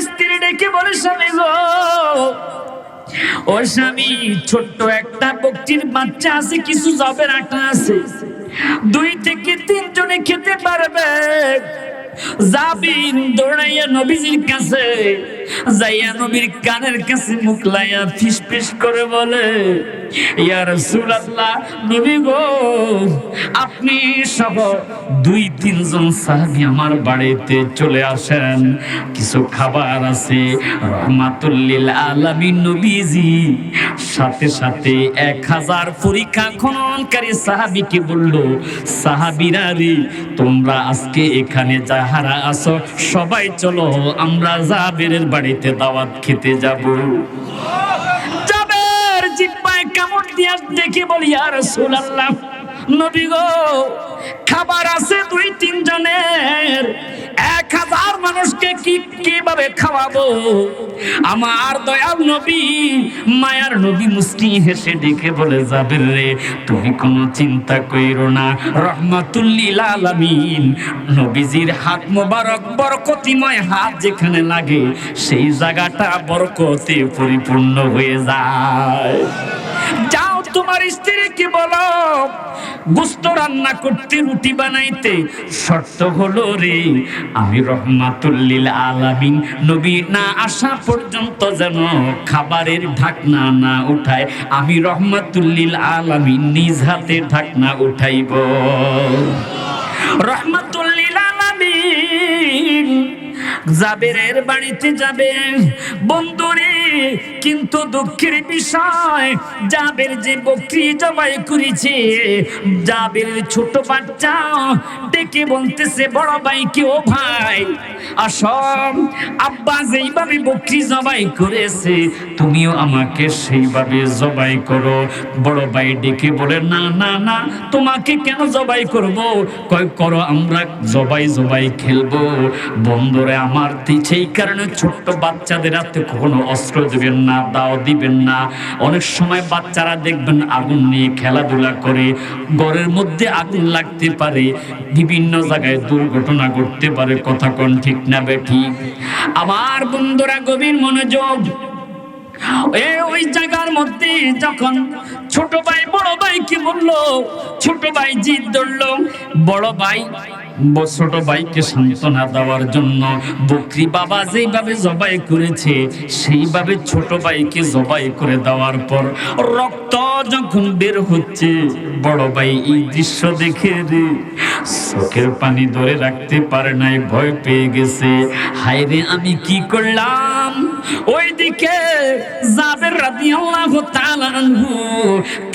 স্ত্রী ডেকে বলে, স্বামী গো, ও স্বামী, ছোট্ট একটা বকরির বাচ্চা আছে, কিছু জবের আটা আছে, 2 থেকে 3 জনে খেতে পারবে। যাবিন দৌড়াইয়া নবীজির কাছে যাইয়া নবীর কানের কাছে মুখ লাইয়া ফিস ফিস করে বলে, ইয়া রাসূলুল্লাহ, নবী গো, আপনি সহ 2-3 জন সাহাবী আমার বাড়িতে চলে আসেন, কিছু খাবার আছে। রহমাতুল লিল আলামিন নবীজি সাথে সাথে 1000 পরীক্ষা খননকারী সাহাবীকে বলল, সাহাবীরা রে, তোমরা আজকে এখানে যাহারা আছো সবাই চলো, আমরা জাবেরের বাড়িতে দাওয়াত খেতে যাব। জাবের জিহ্বায় কামড় দিয়া দেখে বলি, ইয়া রাসূলুল্লাহ, নবী গো, খাবার আছে 2-3 জনের, 1000 মানুষকে কিভাবে খাওয়াবো? আমার দয়াল নবী, মায়ার নবী মুস্কি হেসে ডেকে বলে, জাবের রে, তুমি কোনো চিন্তা কইরো না, রহমাতুল লিল আলামিন নবীজির হাত মোবারক, বরকতিময় হাত যেখানে লাগে সেই জায়গাটা বরকতে পরিপূর্ণ হয়ে যায়। যাও তোমার স্ত্রীকে বলো গোশত রান্না করতে, রুটি বানাইতে, শর্ত হলো রে, আমি রহমাতুল লিল আলামিন নবী না আসা পর্যন্ত যেন খাবারের ঢাকনা না উঠায়, আমি রহমাতুল লিল আলামিন নিজ হাতে ঢাকনা উঠাইব। রহমাতুল লিল আলামিন জাবেরের বাড়িতে যাবে বন্ধুরে, কিন্তু দুঃখের বিষয়, জাবের যে বকরি জবাই করেছে, জাবের ছোট বাচ্চা ডেকে বলতেছে বড় ভাইকে, ও ভাই আসম, আব্বা যেইভাবে বকরি জবাই করেছে তুমিও আমাকে সেইভাবে জবাই করো। বড় ভাই ডেকে বলে, না না না, তোমাকে কেন জবাই করব? কয় করো, আমরা জবাই খেলবো। বন্ধুরে আমার, সেই কারণে ছোট্ট বাচ্চাদের হাতে কখনো অস্ত্র দিবেন না, দাও দিবেন না। অনেক সময় বাচ্চারা দেখবেন আগুন নিয়ে খেলাধুলা করে, ঘরের মধ্যে আগুন লাগতে পারে, বিভিন্ন জায়গায় দুর্ঘটনা ঘটতে পারে। কথা কোন ঠিক না বেঠিক? আমার বন্ধুরা গভীর মনোযোগ। ওই জায়গার মধ্যে যখন ছোট ভাই বড় ভাইকে বলল, ছোট ভাই জিদ ধরল, বড় ভাই ছোট ভাইকে সান্ত্বনা দেওয়ার জন্য বকরি বাবা যেইভাবে জবাই করেছে সেইভাবে ছোট ভাইকে জবাই করে দেওয়ার পর রক্ত যখন বের হচ্ছে, বড় ভাই এই দৃশ্য দেখে রে চোখের পানি ধরে রাখতে পারে নাই, ভয় পেয়ে গেছে। হায় রে, আমি কি করলাম? ওইদিকে জাবের রাদিয়াল্লাহু তাআলা আনহু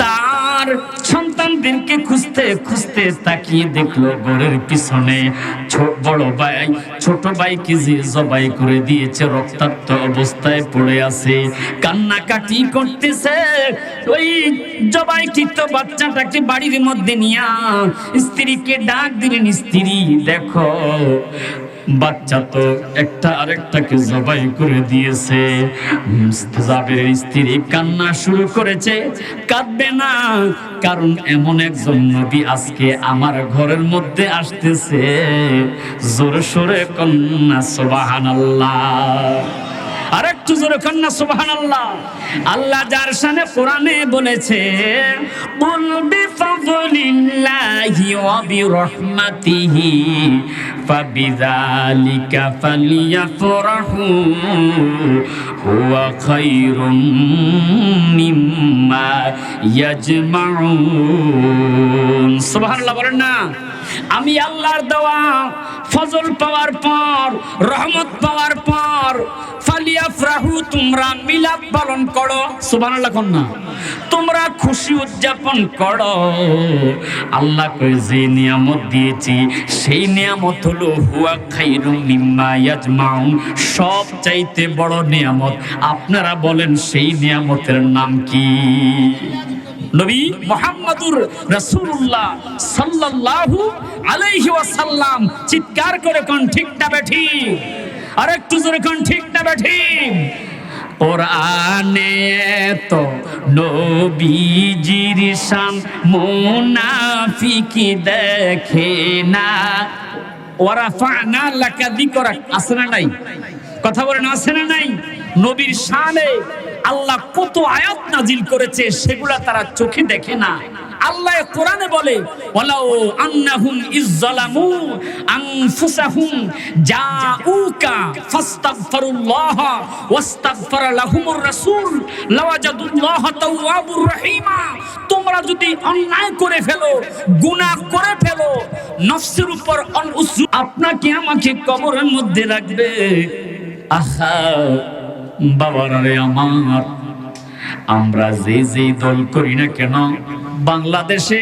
তার সন্তানদেরকে খুঁজতে খুঁজতে তাকিয়ে দেখলো ঘরের পিছনে বড় ভাই ছোট ভাইকে যে জবাই করে দিয়েছে রক্তাক্ত অবস্থায় পড়ে আছে, কান্নাকাটি করতেছে। ওই জবাইকৃত বাচ্চাটাকে বাড়ির মধ্যে নিয়ে স্ত্রীকে ডাক দিলেন, স্ত্রী দেখো, বাচ্চা তো একটা আরেকটাকে জবাই করে দিয়েছে। জাবেরের স্ত্রী কান্না শুরু করেছে। কাঁদবে না, কারণ এমন একজন নবী আজকে আমার ঘরের মধ্যে আসতেছে। জোরে সোরে কন্যা সুবহানাল্লাহ, আর একটু জোরে কন্যা সুবহানাল্লাহ। আল্লাহ যার শানে কোরআনে বলেছে, কুল বিফাযলিল্লাহি ওয়া বিরহমাতিহি ফাবিযালিকা ফালইফরাহু হুয়া খায়রুম মিম্মা ইয়াজমাউন। সুবহানাল্লাহ বলেন না? আমি আল্লাহর দেওয়া ফজল পাওয়ার পর, রহমত পাওয়ার পর ফালিয়াফরাহু, তোমরা মিলাদ পালন করো। সুবহানাল্লাহ কন্যা, তোমরা খুশি উদযাপন করো। আল্লাহ কই যে নিয়ামত দিয়েছি সেই নিয়ামত হলো হুয়া খায়রুম মিম্মা ইয়াজমাউন, সব চাইতে বড় নিয়ামত। আপনারা বলেন সেই নিয়ামতের নাম কি? নবী মুহাম্মদুর রাসূলুল্লাহ সাল্লাল্লাহু আলাইহি ওয়াসাল্লাম। চিৎকার করে কোন ঠিক না বেঠিক? আর একটু জোরে কোন ঠিক না বেঠিক? কোরআনে তো নবীজির শান মুনাফিকি দেখে না। ওয়ারাফা'না লাকা যিকরাক, আছে না নাই? কথা বলেন আছে না নাই? নবীর শানে আল্লাহ কত আয়াত নাজিল করেছে, সেগুলা তারা চোখে দেখে না। আল্লাহ কোরআনে বলে, ওয়ালাউ আন্নাহুম ইযযালামু আনফুসাহুম জাউকা ফাস্তাগফিরুল্লাহ ওয়াস্তাগফারা লাহুমুর রাসূল লাওয়াজাদুল্লাহ তাওয়াবুর রহিমা। তোমরা যদি অন্যায় করে ফেলো, গুনাহ করে ফেলো, নফসের উপর আপনাকে আমাকে কবরের মধ্যে রাখবে। আহা বাবারা রে আমার, আমরা যে দল করি না কেন, বাংলাদেশে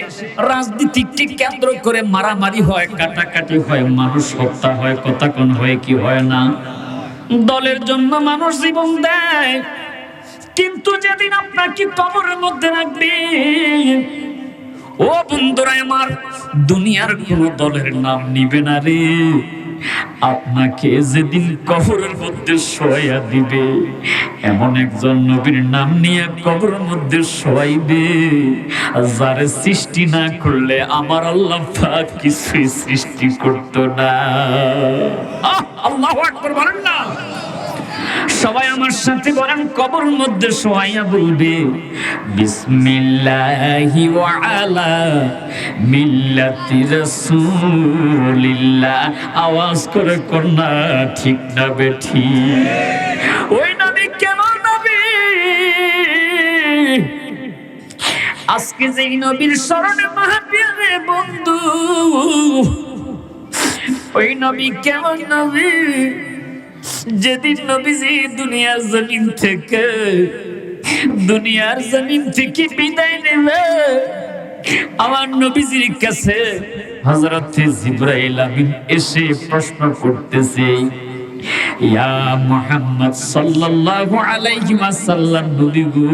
রাজনীতিকে কেন্দ্র করে মারামারি হয়, কাটাকাটি হয়, মানুষ হত্যা হয়, কথা কোন হয় কি হয় না? দলের জন্য মানুষ জীবন দেয়, কিন্তু যেদিন আপনাকে কবরের মধ্যে রাখবে, ও বন্ধুরা আমার, দুনিয়ার কোন দলের নাম নিবে না রে। আপনাকে যেদিন কবরের মধ্যে শোয়া দিবে, এমন একজন নবীর নাম নিয়ে কবরের মধ্যে শোয়াইবে, যারে সৃষ্টি না করলে আমার আল্লাহ পাক কিছুই সৃষ্টি করতো না। আল্লাহু আকবার বলেন না? সবাই আমার সাথে বলেন, কবর মধ্যে শোয়াইয়া বলবে, বিসমিল্লাহি ওয়া আলা মিল্লাতি রাসূলিল্লাহ। আওয়াজ করে কন্যা, ঠিক না বেঠি? ওই নবী কেমন নবী? আজকে যেই নবীর স্মরণে মাহফিল রে বন্ধু, ওই নবী কেমন নবী? যেদিন নবীজি দুনিয়ার জমিন থেকে বিদায় নেবে, আমার নবীজির কাছে হযরত জিবরাইল আমিন এসে প্রশ্ন করতেছে, ইয়া মুহাম্মদ সাল্লাল্লাহু আলাইহি ওয়াসাল্লাম, নবী গো,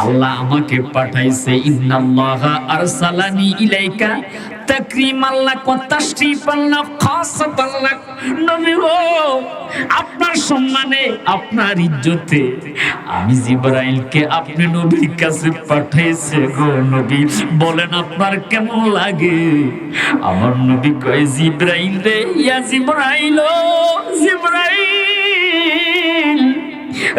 আল্লাহ আমাকে পাঠাইছে, ইন্নাল্লাহা আরসালানি ইলাইকা তাকরীমান লাক ওয়া তাশরীফান লাক খাসাতান লাক। নবী গো, আপনার সম্মানে, আপনার ইজ্জতে আমি জিবরাইলকে আপনি নবীর কাছে পাঠাইছে গো নবী, বলেন আপনার কেমন লাগে? আমার নবী কয়, জিবরাইল রে, ইয়া জিবরাইল, জিবরাইল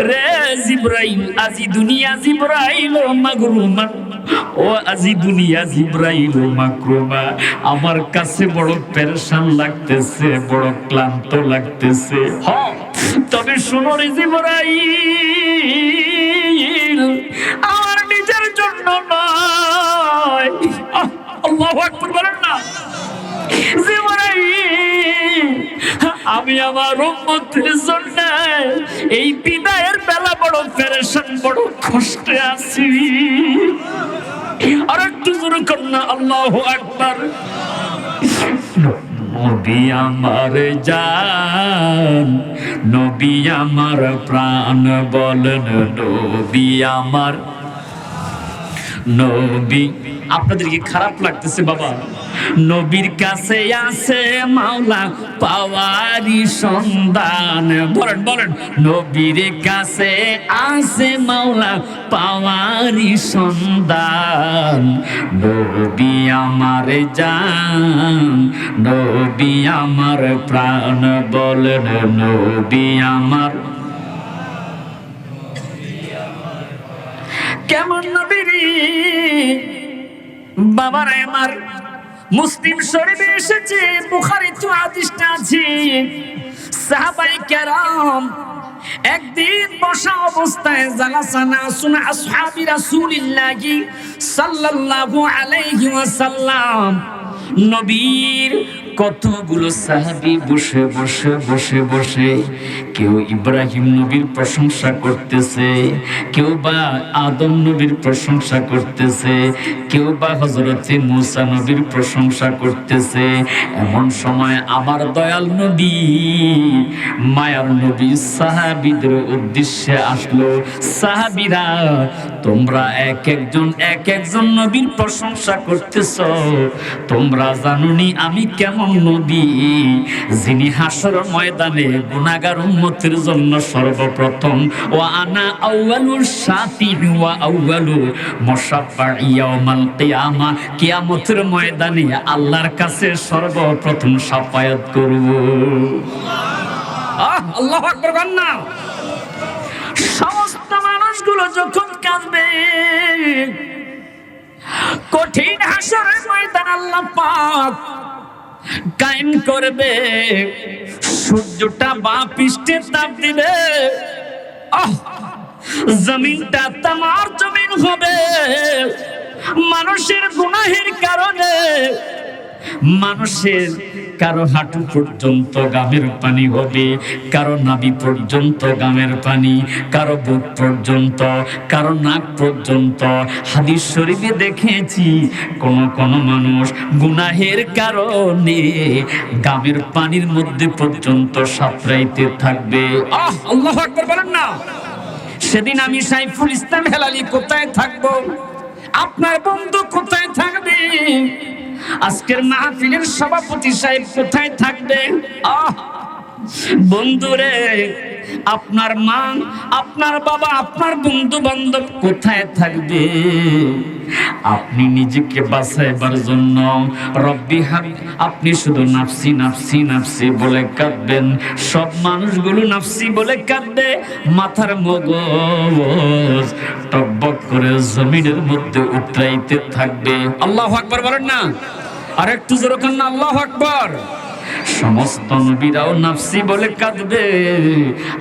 রে, জিবরাইল আজি দুনিয়া জিবরাইল মাগরুমান, ও আজি দুনিয়া জিবরাইল মাকরুমা। আমার কাছে বড় পেরেশান লাগতেছে, বড় ক্লান্ত লাগতেছে। তবে শোনো রে জিবরাইল, আমার নিজের জন্য নয়। আল্লাহু আকবার বলেন না? আমি আমার উম্মতের জন্য এই বিদায়ের বেলা বড় পেরেশান, বড় কষ্টে আছি। আর একটু জোরে কন্যা আল্লাহু আকবার। নবী আমার জান, নবী আমার প্রাণ, বলেন নবী আমার। নবী, আপনাদের কি খারাপ লাগতেছে বাবা? নবীর কাছে আছে মাওলা পাওয়ারি সন্ধান, বলেন বলেন, নবীর কাছে আছে মাওলা পাওয়ারি সন্ধান। নবী আমার জান, নবী আমার প্রাণ, বলেন নবী আমার। কেমন নবী বাবারা আমার? মুসলিম শরীফে এসেছে, বুখারীতে হাদিসটা আছে, সাহাবায়ে কেরাম একদিন বসা অবস্থায় জালাসানা সুনা আসহাবি রাসূলিল্লাহি সাল্লাল্লাহু আলাইহি ওয়াসাল্লাম, নবীর কতগুলো সাহাবী বসে বসে বসে বসে কেউ ইব্রাহিম নবীর প্রশংসা করতেছে, কেউ বা আদম নবীর প্রশংসা করতেছে, কেউ বা হযরতে মূসা নবীর প্রশংসা করতেছে। এমন সময় আমার দয়াল নবী, মায়ার নবী সাহাবীদের উদ্দেশ্যে আসলো, সাহাবীরা তোমরা এক একজন নবীর প্রশংসা করতেছ, তোমরা জানোনি আমি কেমন নবী, যিনি হাসর ময়দানে গুনাহগার উম্মতের জন্য সর্বপ্রথম ওয়া আনা আউয়ালুশ শাফিঈ ওয়া আউয়ালু মুশাফফা'i ইয়াউমাল কিয়ামা, কিয়ামতের ময়দানে আল্লাহর কাছে সর্বপ্রথম শাফায়াত করব। আল্লাহু আকবার বলেন না। সমস্ত মানুষগুলো যখন কাঁদবে, কঠিন হাসরের ময়দান আল্লাহ পাক কায়েম করবে, সূর্যটা বাঁ পৃষ্ঠে তাপ দিবে, জমিনটা তামার জমিন হবে। মানুষের গুনাহের কারণে মানুষের কারো হাঁটু পর্যন্ত গামের পানি হবে, কারো নাভি পর্যন্ত গামের পানি, কারো বুক পর্যন্ত, কারো নাক পর্যন্ত। হাদিস শরীফে দেখেছি কোন মানুষ গুনাহের কারণে গামের পানির মধ্যে পর্যন্ত সাঁতরাইতে থাকবে। আল্লাহু আকবার বলেন না। সেদিন আমি সাইফুল ইসলাম হেলালি কোথায় থাকবো? আপনার বন্ধু কোথায় থাকবে? আজকের মাহফিলের সভাপতি সাহেব কোথায় থাকবে? বন্ধুরে, আপনার মা, আপনার বাবা, আপনার বন্ধু বান্ধব কোথায় থাকবে? আপনি নিজেকে বাঁচাইবার জন্য রব্বি হাব, আপনি শুধু নাফসি নাফসি নাফসি বলে কাঁদবেন। সব মানুষগুলো নাফসি বলে কাঁদবে, মাথার মগজ টকবক করে জমিনের মধ্যে উতরাইতে থাকবে। আল্লাহু আকবার বলেন না। আর একটু জোরে বলেন না, আল্লাহু আকবার। সমস্ত নবীরাও নাফসি বলে কাঁদবে।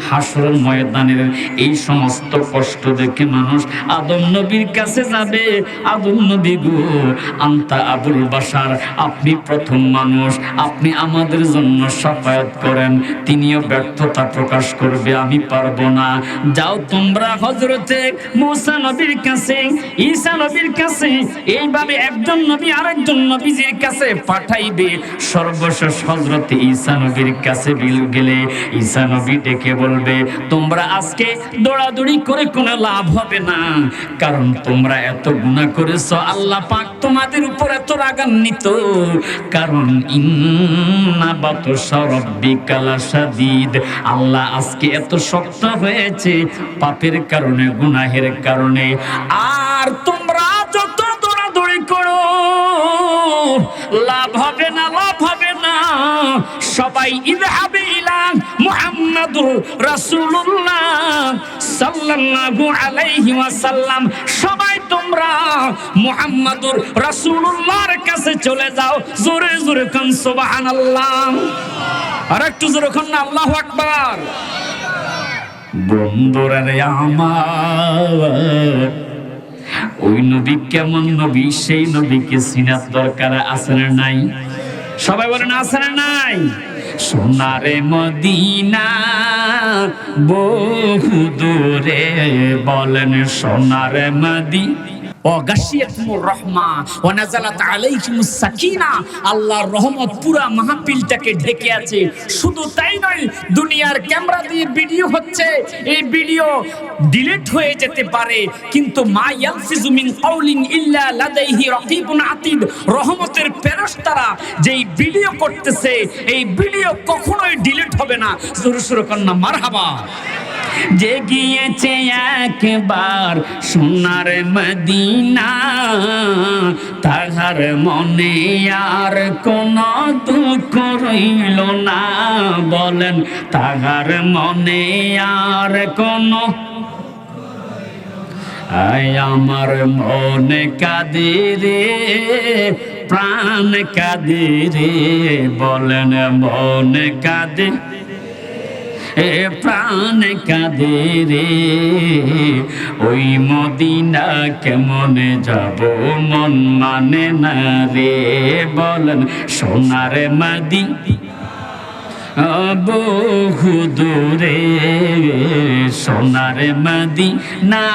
হাসরের ময়দানের এই সমস্ত কষ্ট দেখে মানুষ আদম নবীর কাছে যাবে, আদম নবী গো, আনতা আবুল বাশার, আপনি প্রথম মানুষ, আপনি আমাদের জন্য শাফায়াত করেন। তিনিও ব্যর্থতা প্রকাশ করবে, আমি পারবো না। যাও তোমরা হযরতে মুসা নবীর কাছে, ঈসা নবীর কাছে, এইভাবে একজন নবী আরেকজন নবীজির কাছে পাঠাইবে। সর্বশেষ হযরত ঈসা নবীর কাছে গেলে ঈসা নবী ডেকে বলবে, তোমরা আজকে দৌড়াদৌড়ি করে কোনো লাভ হবে না, কারণ তোমরা এত গুনাহ করেছো, আল্লাহ পাক তোমাদের উপর এত রাগান্বিত, কারণ ইন্না বাতশা রাব্বিকা লাশাদীদ, আল্লাহ আজকে এত শক্ত হয়েছে পাপের কারণে, গুনাহের কারণে। আর তোমরা যত দৌড়াদৌড়ি করো লাভ হবে না, লাভ হবে না। সবাই ইযহাবু ইলা মুহাম্মাদুর রাসূলুল্লাহ সাল্লাল্লাহু আলাইহি ওয়াসাল্লাম, সবাই তোমরা মুহাম্মাদুর রাসূলুল্লাহর কাছে চলে যাও। জোরে জোরে কোন সুবহানাল্লাহ। আর একটু জোরে কোন আল্লাহু আকবার। বন্ধুরা রে আমার, ওই নবী কেমন নবী, সেই নবীকে চিনার দরকার আছে না নাই? সবাই বলেন আছে না নাই? সোনারে মদিনা বহু দূরে, বলেন সোনারে মদিনা। আল্লাহর রহমত পুরা মাহফিলটাকে ঢেকে আছে। শুধু তাই নয়, দুনিয়ার ক্যামেরা দিয়ে ভিডিও হচ্ছে, এই ভিডিও ডিলিট হয়ে যেতে পারে, কিন্তু মা ইয়ালফিজু মিন কাউলিন ইল্লা লাদাইহি রাকিবুন আতীদ, রহমতের ফেরেশতারা যেই ভিডিও করতেছে, এই ভিডিও কখনোই ডিলিট হবে না। জোরে জোরে কন্না মারহাবা। যে গিয়েছে একবার সোনার মদিনা, তাহার মনে আর কোন দুঃখ রইল না, বলেন তাহার মনে আর কোন। আয় আমার মনে কাঁদে রে, প্রাণ কাঁদে রে, বলেন মনে কাঁদে, এ প্রাণ কাঁদে রে, ওই মদিনা কেমনে যাব মন মানে না রে, বলেন সোনার মদিনা বহু দূরে, সোনার মদিনা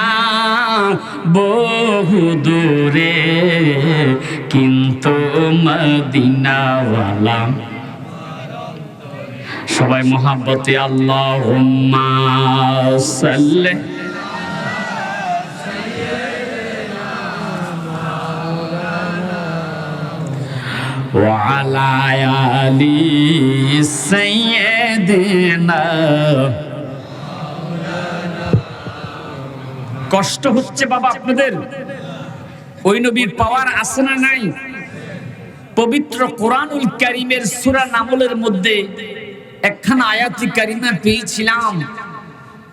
বহু দূরে, কিন্তু মদিনাওয়ালা। সবাই মোহাব্বতে আল্লাহুম্মা সাল্লি ওয়া আলা আলি সাইয়্যিদিনা। কষ্ট হচ্ছে বাবা আপনাদের? ওই নবীর পাওয়ার আছে না নাই? পবিত্র কোরআনুল কারীমের সূরা নামলের মধ্যে একখানা আয়াতি কারিমা পেয়েছিলাম,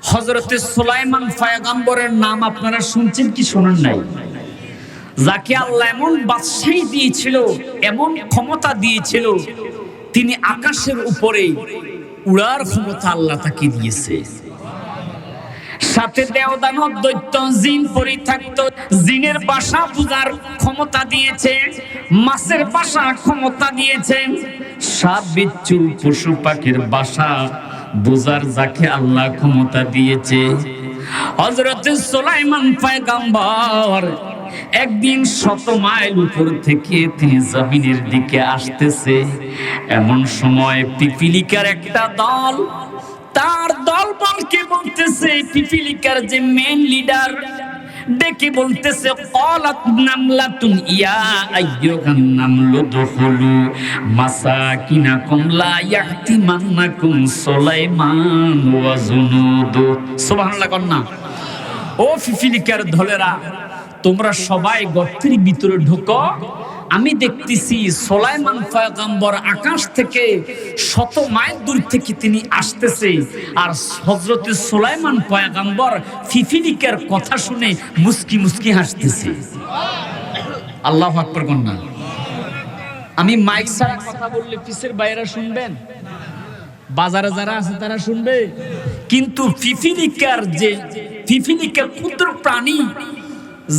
হযরতে সুলাইমান পয়গম্বরের নাম আপনারা শুনছেন কি শোনেন নাই? যাকে আল্লাহ এমন বাদশাহী দিয়েছিল, এমন ক্ষমতা দিয়েছিল, তিনি আকাশের উপরে উড়ার ক্ষমতা আল্লাহ তাকে দিয়েছে। সাথে দেওদানব, দৈত্য, জিন পরি থাকতো, জিনের বাসা বুঝার ক্ষমতা দিয়েছে, মাছের বাসা ক্ষমতা দিয়েছে, সাপ বিচ্ছু পশু পাখির বাসা বুঝার যাকে আল্লাহ ক্ষমতা দিয়েছে। হযরত সুলাইমান পয়গম্বর একদিন 100 মাইল উপর থেকে তিনি জমিনের দিকে আসতেছে। এমন সময় পিপিলিকার একটা দল, তার দলবলকে বলতেছে, পিপিলিকার যে মেন লিডার ডেকে বলতেছে, ক্বালাত নামলাতুন ইয়া আইয়ুহান নামলু দুখুলু মাসাকিনাকুম লা ইয়াহতিমান্নাকুম সুলাইমান ওয়া জুনুদু। সুবহানাল্লাহ কন্না। ও পিপিলিকার দলেরা, তোমরা সবাই গর্তের ভিতরে ঢোকো, আমি দেখতেছি সুলাইমান পয়গম্বর আকাশ থেকে 100 মাইল দূর থেকে তিনি আসতেছে, আর হযরত সুলাইমান পয়গম্বর ফিফিলিকার কথা শুনে মুস্কি মুস্কি হাসতেছে। আল্লাহু আকবার কন্যা। আমি মাইক ছাড়া কথা বললে পিছের বাইরা শুনবেন, বাজারে যারা আছে তারা শুনবে, কিন্তু ফিফিলিকা ক্ষুদ্র প্রাণী,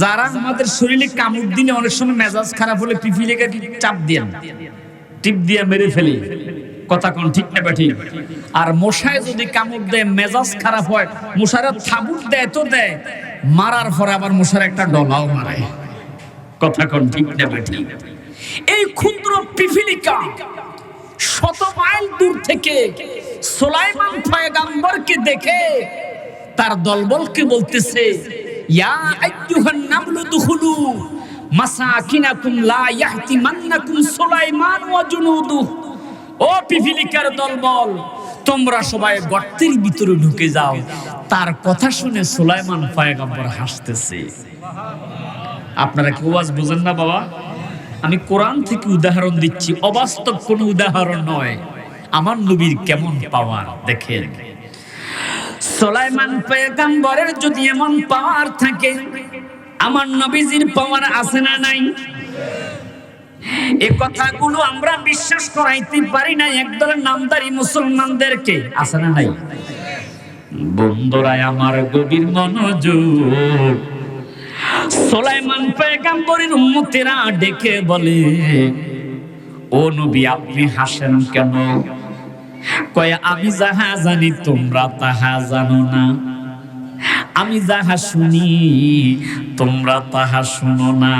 যারা আমাদের শরীরে কামড় দিলে অনেক সময় মেজাজ খারাপ হলে পিপিলিকা টিপ দিয়ে মেরে ফেলে। কথা কোন ঠিক না বেঠিক? আর মশায় যদি কামড় দেয়, মেজাজ খারাপ হয়, মশারা থাবুক দেয় তো দেয়, মারার পরে আবার মশার একটা ডলাও মারে। কথা কোন ঠিক না বেঠিক? এই ক্ষুদ্র পিপিলিকা 100 মাইল দূর থেকে সুলাইমান পয়গম্বরকে দেখে তার দলবলকে বলতেছে, ইয়া আইয়ুহান নামলু দুখুলু মাসাকিনাকুম লা ইয়াহতিমান্নাকুম সুলাইমান ওয়া জুনুদু। ও পিপিলিকার দলবল, তোমরা সবাই গর্তের ভিতরে ঢুকে যাও। তার কথা শুনে সুলাইমান পয়গম্বর হাসতেছে। আপনারা কি ওয়াজ বুঝেন না বাবা? আমি কোরআন থেকে উদাহরণ দিচ্ছি, অবাস্তব কোনো উদাহরণ নয়। আমার নবীর কেমন পাওয়ার দেখেন। সুলাইমান পয়গম্বরের যদি এমন পাওয়ার থাকে, আমার নবীজির পাওয়ার আছে না নাই? এই কথাগুলো আমরা বিশ্বাস করাইতে পারি না একদল নামদারি মুসলমানদেরকে, আছে না নাই? বন্ধুরা আমার গভীর মনোযোগ, সুলাইমান পয়গম্বরের উম্মতেরা ডেকে বলে, ও নবী আপনি হাসেন কেন? কয় আমি যাহা জানি তোমরা তাহা জানো না, আমি যাহা শুনি তোমরা তাহা শুনো না।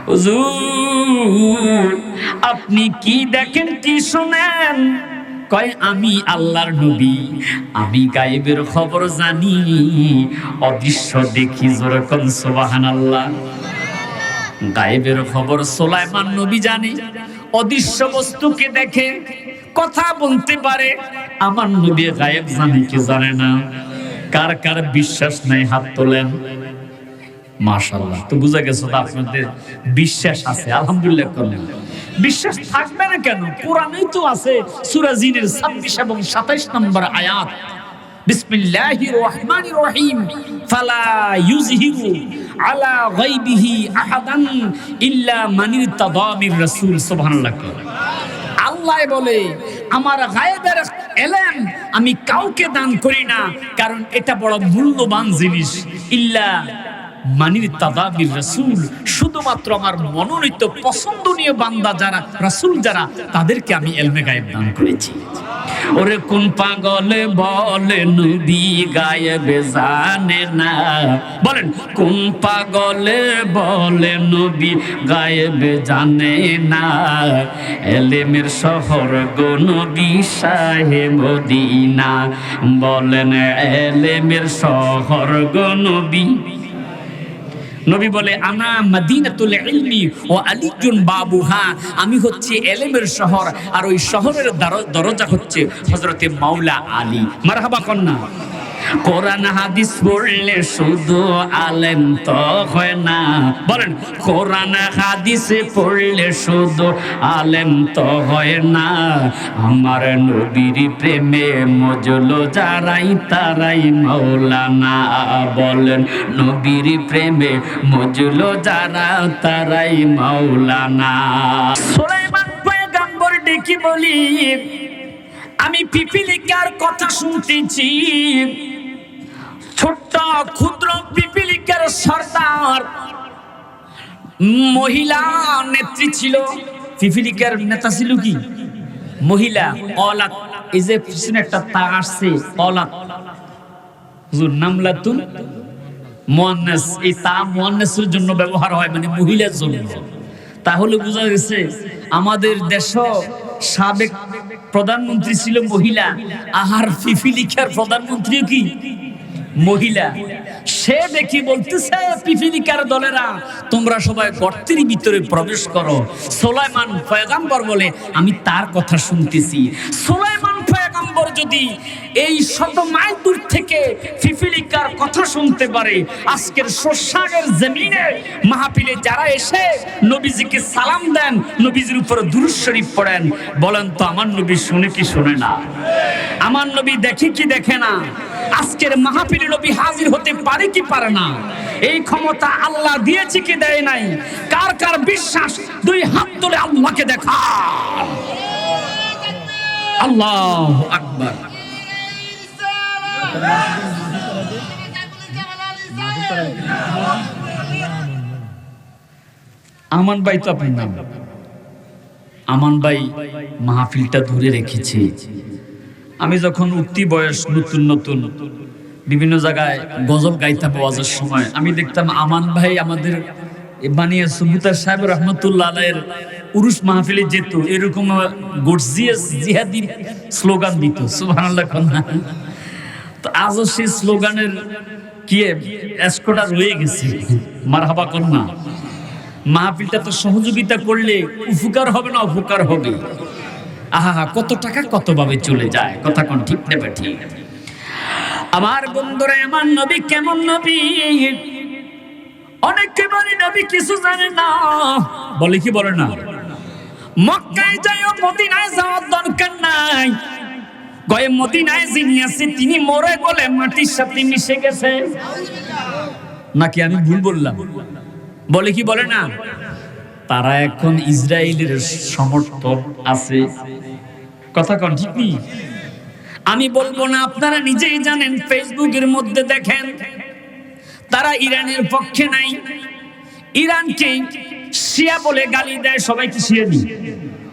হুজুর আপনি কি দেখেন কি শুনেন? কয় আমি আল্লাহর নবী, আমি গায়েবের খবর জানি, অদৃশ্য দেখি। যেরকম সুবহানাল্লাহ। গায়েবের খবর সুলাইমান নবী জানে, অদৃশ্য বস্তুকে দেখে, কথা বলতে পারে। আমার নবী গায়েব জানে কি জানে না? কার কার বিশ্বাস নাই হাত তোলেন। মাশাআল্লাহ, তো বুঝা গেছে তো আপনাদের বিশ্বাস আছে, আলহামদুলিল্লাহ করলেন। বিশ্বাস থাকবে না কেন? কোরআনেই তো আছে, সূরা জিনের 26 এবং 27 নম্বর আয়াত, বিসমিল্লাহির রহমানির রহিম, ফালা ইউযহিরু আলা গায়বিহি আহাদান ইল্লা মান ইরতাদা মির রাসূল। সুবহানাল্লাহ। আল্লাহ বলে, আমার গায়েবের ইলম আমি কাউকে দান করি না, কারণ এটা বড় মূল্যবান জিনিস। ইল্লা মানির তাদাবির রাসূল, শুধুমাত্র আমার মনোনীত পছন্দনীয় বান্দা যারা, রাসূল যারা, তাদেরকে আমি ইলমে গায়েব দান করেছি। ওরে কোন পাগলে বলে নবী গায়েব জানে না? বলেন, কোন পাগলে বলে নবী গায়েব জানে না? ইলমের শহর গো নবী শাহে মদিনা। বলেন, ইলমের শহর গো নবী। নবী বলে, আনা মদিনাতুল ইলমি ওয়া আলিয়ুন বাবুহা, আমি হচ্ছে ইলমের শহর, আর ওই শহরের দরজা হচ্ছে হযরতে মাওলা আলী। মারহাবা কন্না। কোরআন হাদিস পড়লে শুধু আলেম তো হয় না, বলেন কোরআন হাদিস পড়লে শুধু আলেম তো হয় না, আমার নবীর প্রেমে মজলো যারাই তারাই মাওলানা। বলেন নবীর প্রেমে মজলো যারা তারাই মাওলানা। সুলাইমান পয়গম্বর ডেকে বলি, আমি পিপিলিকার কথা শুনতেছি, ছোট্ট ক্ষুদ্র পিপিলিকার সর্দার মহিলা নেত্রী ছিল। পিপিলিকার নেতা ছিল কি মহিলা, অলাক। এই যে পিছনে একটা তা আসছে অলাক, হুজুর নামলাতুন মুয়ান্নাস, এই তা মুয়ান্নাসের জন্য ব্যবহার হয়, মানে মহিলার জন্য। তাহলে বোঝা গেছে আমাদের দেশ সাবেক প্রধানমন্ত্রী ছিল মহিলা, আর পিপিলিকার প্রধানমন্ত্রী কি মহিলা। সে দেখি বলতেছে পিপিলিকার দলেরা তোমরা সবাই গর্তের ভিতরে প্রবেশ করো। সুলাইমান পয়গম্বর বলে আমি তার কথা শুনতেছি। সুলাইমান পয়গম্বর যদি এই শত মাইল দূর থেকে পিপিলিকার কথা শুনতে পারে, আজকের সোশ্যাগের জমিনে মাহফিলে যারা এসে নবীজিকে সালাম দেন, নবীজির উপর দুরূদ শরীফ পড়েন, বলেন তো আমার নবী শুনে কি শুনে না? আমার নবী দেখে কি দেখে না? আজকের মাহফিলে নবী হাজির হতে পারে কি পারে না? এই ক্ষমতা আল্লাহ দিয়েছে কি দেয় নাই? কার কার বিশ্বাস দুই হাত তুলে আল্লাহকে দেখা। আল্লাহু আকবার। আমান ভাই তো আপনার নাম, আমান ভাই মাহফিলটা ধরে রেখেছে। আমি যখন উঠতি বয়স নতুন নতুন বিভিন্ন জায়গায় গজল গাইতাম ওয়াজের সময়, আমি দেখতাম আমান ভাই আমাদের বানিয়ে সুবুতার সাহেব রহমতুল্লাহ আলাইহির উরুস মাহফিলে যেত, এরকম গর্জিয়াস জিহাদি স্লোগান দিত। সুবহানাল্লাহ। তো আজও সেই স্লোগানের কি এসকোটা রয়ে গেছে। মারহাবা কর না। মাহফিলটা তো সহযোগিতা করলে উপকার হবে না অপকার হবে। আহা, কত টাকা কত ভাবে চলে যায়, কথা কোন ঠিক নেবে ঠিক। আমার বন্ধুরা, আমার নবী কেমন নবী? অনেকে বলে নবী কিছু জানে না, বলে কি বলে না? মক্কায় যাও, মদিনায় যাওয়ার দরকার নাই। গয়ে মদিনায় যিনি আছে তিনি মরে গলে মাটির সাথে মিশে গেছে। নাকি আমি ভুল বললাম? বলে কি বলে না? তারা এখন ইসরায়েলের সমর্থক আছে, কথা কোন ঠিক নেই? আমি বলবো না, আপনারা নিজেই জানেন। ফেসবুকের মধ্যে দেখেন তারা ইরানের পক্ষে নাই, ইরানকে শিয়া বলে গালি দেয়। সবাইকে শিয়া দিই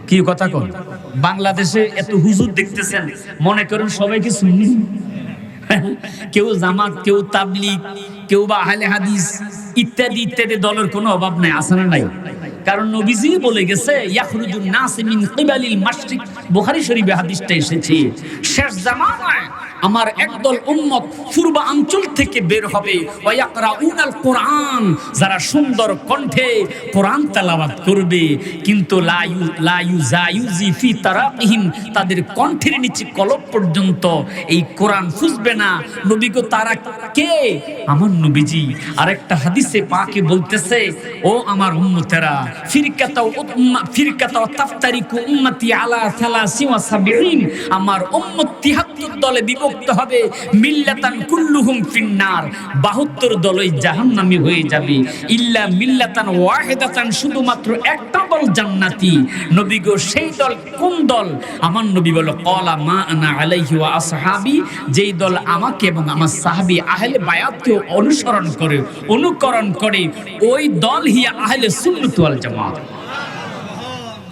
কি কথা কোন? বাংলাদেশে এত হুজুর দেখতেছেন, মনে করেন সবাইকে সুন্নি। কেউ জামাত, কেউ তাবলীগ, কেউ বা আহলে হাদিস ইত্যাদি ইত্যাদি দলের কোনো অভাব নাই, আছে না নাই? কারণ নবীজি বলে গেছে ইয়াখরুজুন নাস মিন কিবালিল মাশরিক, বুখারী শরীফে হাদিসটা এসেছে। শেষ জামানায় আমার একদল উম্মত পূর্বাঞ্চল থেকে বের হবে, ওয়া ইয়াকরাউনাল কোরআন, যারা সুন্দর কণ্ঠে কোরআন তেলাওয়াত করবে, কিন্তু লা ইউজাইজি ফি তারাকিহিম, তাদের কণ্ঠের নিচে কলব পর্যন্ত এই কোরআন ফুসবে না। নবী গো, তারা কে? আমার নবীজি আরেকটা হাদিসে পাকে বলতেছে, ও আমার উম্মতেরা, ফিরকাতা তাফতারিকু উম্মতি আলা 73, আমার উম্মত 73 দলে বিভক্ত হবে। মিল্লাতান কুল্লুহুম ফিন্নার, 72 দলই জাহান্নামী হয়ে যাবে। ইল্লা মিল্লাতান ওয়াহিদাতান, শুধুমাত্র একটা দল জান্নাতি। নবী গো, সেই দল কোন দল? আমার নবী বলে ক্বালা মা আনা আলাইহি ওয়া আসহাবি, যেই দল আমাকে এবং আমার সাহাবী আহলে বায়াতকে অনুকরণ করে, ওই দল হিয়া আহলে সুন্নাত ওয়াল জামাত।